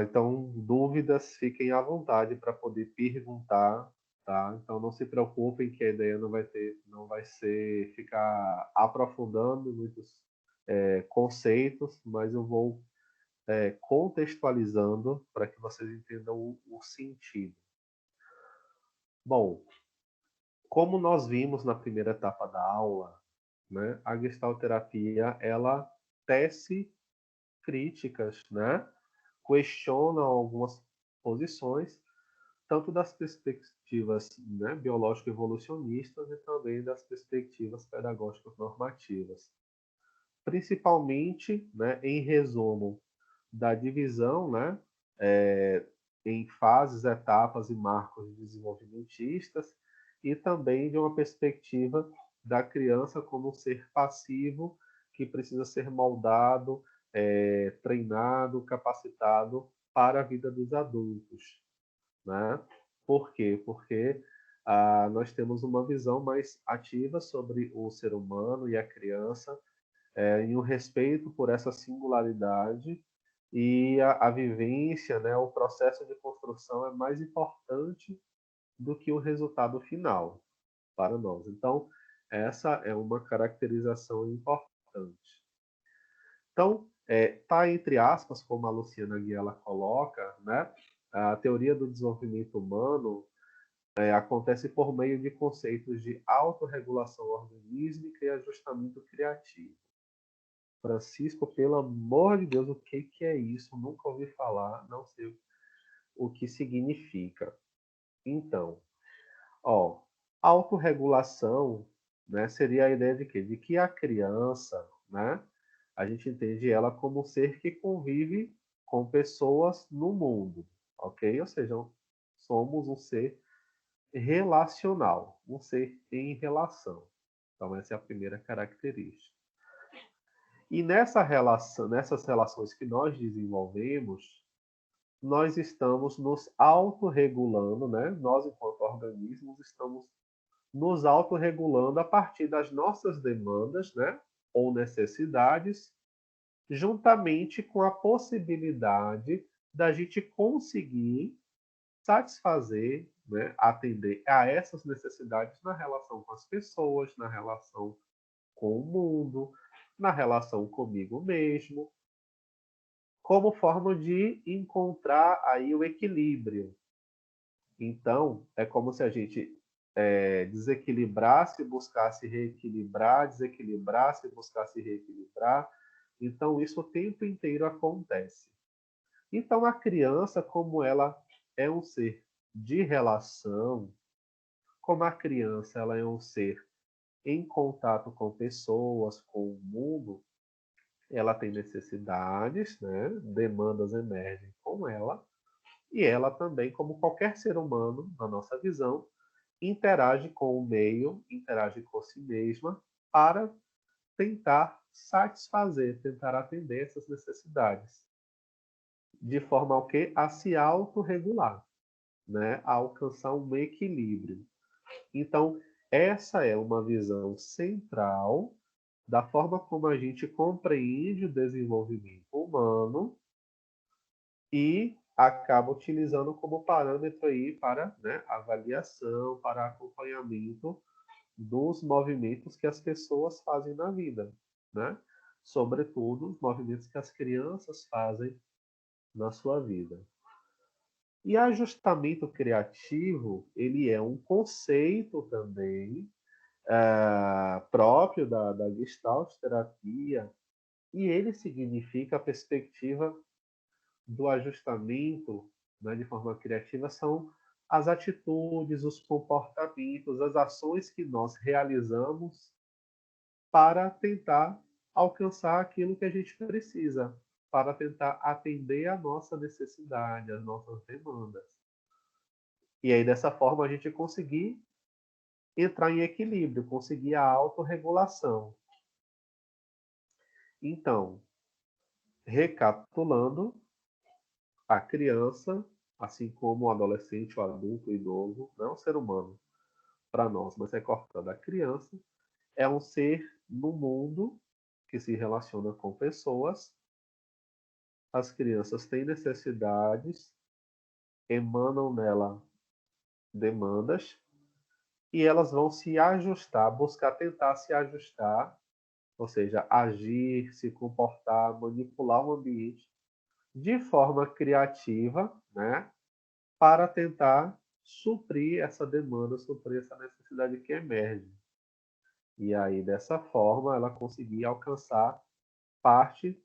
Então, dúvidas, fiquem à vontade para poder perguntar, tá? Então, não se preocupem que a ideia não vai ser ficar aprofundando muitos conceitos, mas eu vou contextualizando para que vocês entendam o sentido. Bom, como nós vimos na primeira etapa da aula, né, a gestalterapia ela tece críticas, né, questiona algumas posições, tanto das perspectivas, né, biológico-evolucionistas e também das perspectivas pedagógicas normativas. Principalmente, né, em resumo, da divisão, né, em fases, etapas e marcos desenvolvimentistas, e também de uma perspectiva da criança como um ser passivo que precisa ser moldado, treinado, capacitado para a vida dos adultos, né? Por quê? Porque nós temos uma visão mais ativa sobre o ser humano e a criança, e o respeito por essa singularidade, e a vivência, né, o processo de construção é mais importante do que o resultado final para nós. Então, essa é uma caracterização importante. Então, tá entre aspas, como a Luciana Guiela coloca, né, a teoria do desenvolvimento humano acontece por meio de conceitos de autorregulação organísmica e ajustamento criativo. Francisco, pelo amor de Deus, o que é isso? Nunca ouvi falar, não sei o que significa. Então, ó, autorregulação, né, seria a ideia de quê? De que a criança, né, a gente entende ela como um ser que convive com pessoas no mundo, ok? Ou seja, somos um ser relacional, um ser em relação. Então, essa é a primeira característica. E nessas relações que nós desenvolvemos, nós estamos nos autorregulando, né? Nós, enquanto organismos, estamos nos autorregulando a partir das nossas demandas, né? Ou necessidades, juntamente com a possibilidade da gente conseguir satisfazer, né? Atender a essas necessidades na relação com as pessoas, na relação com o mundo, na relação comigo mesmo, como forma de encontrar aí o equilíbrio. Então, é como se a gente desequilibrasse, buscasse reequilibrar, desequilibrasse, buscasse reequilibrar. Então, isso o tempo inteiro acontece. Então, a criança, como ela é um ser de relação, como a criança ela é um ser em contato com pessoas, com o mundo, ela tem necessidades, né? Demandas emergem com ela, e ela também, como qualquer ser humano, na nossa visão, interage com o meio, interage com si mesma para tentar satisfazer, tentar atender essas necessidades, de forma ao quê? A se autorregular, né? A alcançar um equilíbrio. Então, essa é uma visão central da forma como a gente compreende o desenvolvimento humano e acaba utilizando como parâmetro aí para, né, avaliação, para acompanhamento dos movimentos que as pessoas fazem na vida, né? Sobretudo os movimentos que as crianças fazem na sua vida. E ajustamento criativo, ele é um conceito também próprio da Gestalt terapia, e ele significa a perspectiva do ajustamento, né, de forma criativa, são as atitudes, os comportamentos, as ações que nós realizamos para tentar alcançar aquilo que a gente precisa, para tentar atender a nossa necessidade, as nossas demandas. E aí, dessa forma, a gente conseguir entrar em equilíbrio, conseguir a autorregulação. Então, recapitulando, a criança, assim como o adolescente, o adulto, o idoso, não é um ser humano para nós, mas recortando, a criança é um ser no mundo que se relaciona com pessoas. As crianças têm necessidades, emanam nela demandas, e elas vão se ajustar, buscar tentar se ajustar, ou seja, agir, se comportar, manipular o ambiente de forma criativa, né, para tentar suprir essa demanda, suprir essa necessidade que emerge. E aí, dessa forma, ela conseguir alcançar parte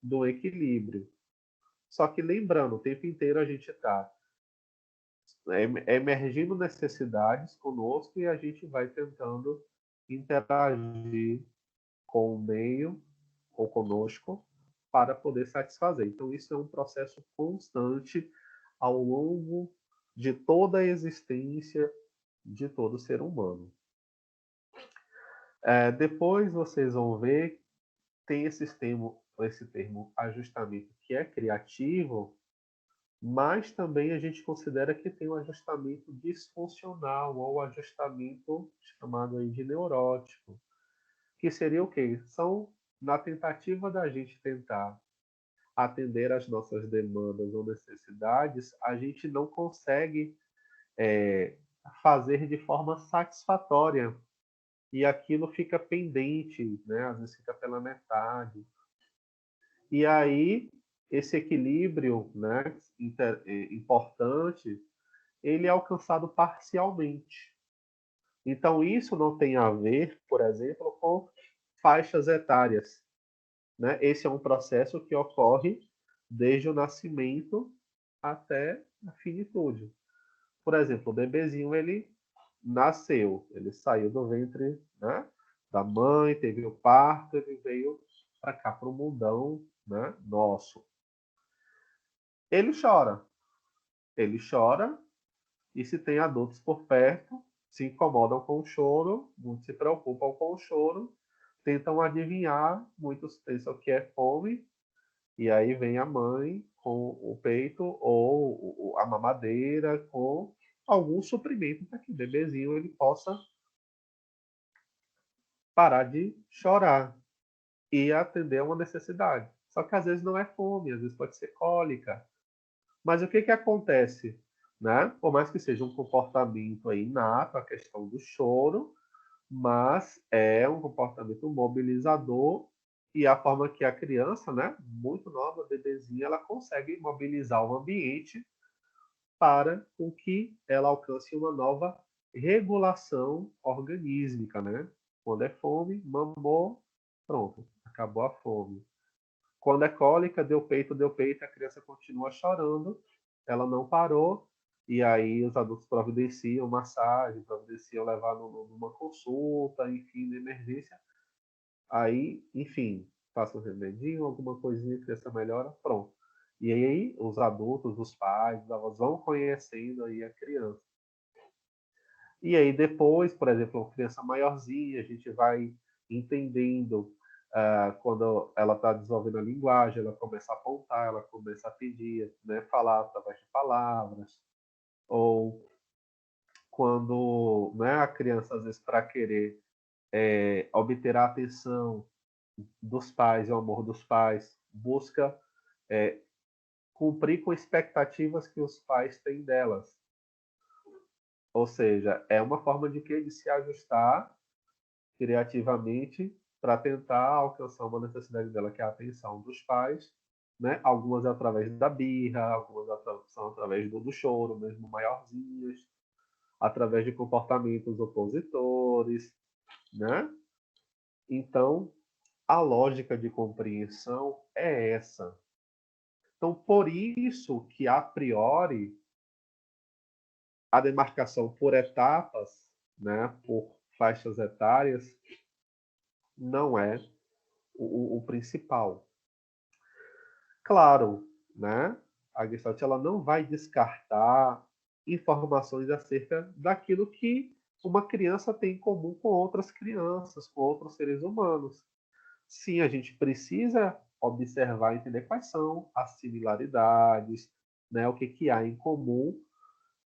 do equilíbrio. Só que lembrando, o tempo inteiro a gente está emergindo necessidades conosco e a gente vai tentando interagir com o meio ou conosco para poder satisfazer. Então, isso é um processo constante ao longo de toda a existência de todo ser humano. Depois vocês vão ver, tem esse termo ajustamento que é criativo, mas também a gente considera que tem um ajustamento disfuncional ou ajustamento chamado aí de neurótico, que seria o quê? São na tentativa da gente tentar atender às nossas demandas ou necessidades, a gente não consegue fazer de forma satisfatória e aquilo fica pendente, né? Às vezes fica pela metade. E aí esse equilíbrio, né, importante, ele é alcançado parcialmente. Então isso não tem a ver, por exemplo, com faixas etárias, né? Esse é um processo que ocorre desde o nascimento até a finitude. Por exemplo, o bebezinho, ele nasceu, ele saiu do ventre, né, da mãe, teve o parto, ele veio para cá, para o mundão, né, nosso. Ele chora, e se tem adultos por perto, se incomodam com o choro, muitos se preocupam com o choro, tentam adivinhar, muitos pensam que é fome, e aí vem a mãe com o peito ou a mamadeira com algum suprimento para que o bebezinho ele possa parar de chorar e atender a uma necessidade. Só que às vezes não é fome, às vezes pode ser cólica. Mas o que que acontece, né? Por mais que seja um comportamento aí inato, a questão do choro, mas é um comportamento mobilizador e a forma que a criança, né, muito nova, bebezinha, ela consegue mobilizar o ambiente para com que ela alcance uma nova regulação organísmica, né? Quando é fome, mamou, pronto, acabou a fome. Quando é cólica, deu peito, a criança continua chorando, ela não parou, e aí os adultos providenciam massagem, providenciam levar numa consulta, enfim, de emergência. Aí, enfim, passa um remedinho, alguma coisinha, a criança melhora, pronto. E aí os adultos, os pais, os avós vão conhecendo aí a criança. E aí depois, por exemplo, uma criança maiorzinha, a gente vai entendendo quando ela está desenvolvendo a linguagem, ela começa a apontar, ela começa a pedir, né, falar através de palavras, ou quando, né, a criança, às vezes, para querer obter a atenção dos pais, o amor dos pais, busca cumprir com expectativas que os pais têm delas. Ou seja, é uma forma de quê? De se ajustar criativamente para tentar alcançar uma necessidade dela, que é a atenção dos pais, né? Algumas é através da birra, algumas são através do choro, mesmo maiorzinhas, através de comportamentos opositores, né? Então, a lógica de compreensão é essa. Então, por isso que, a priori, a demarcação por etapas, né, por faixas etárias, não é o principal. Claro, né, a Gestalt ela não vai descartar informações acerca daquilo que uma criança tem em comum com outras crianças, com outros seres humanos. Sim, a gente precisa observar e entender quais são as similaridades, né, o que há em comum,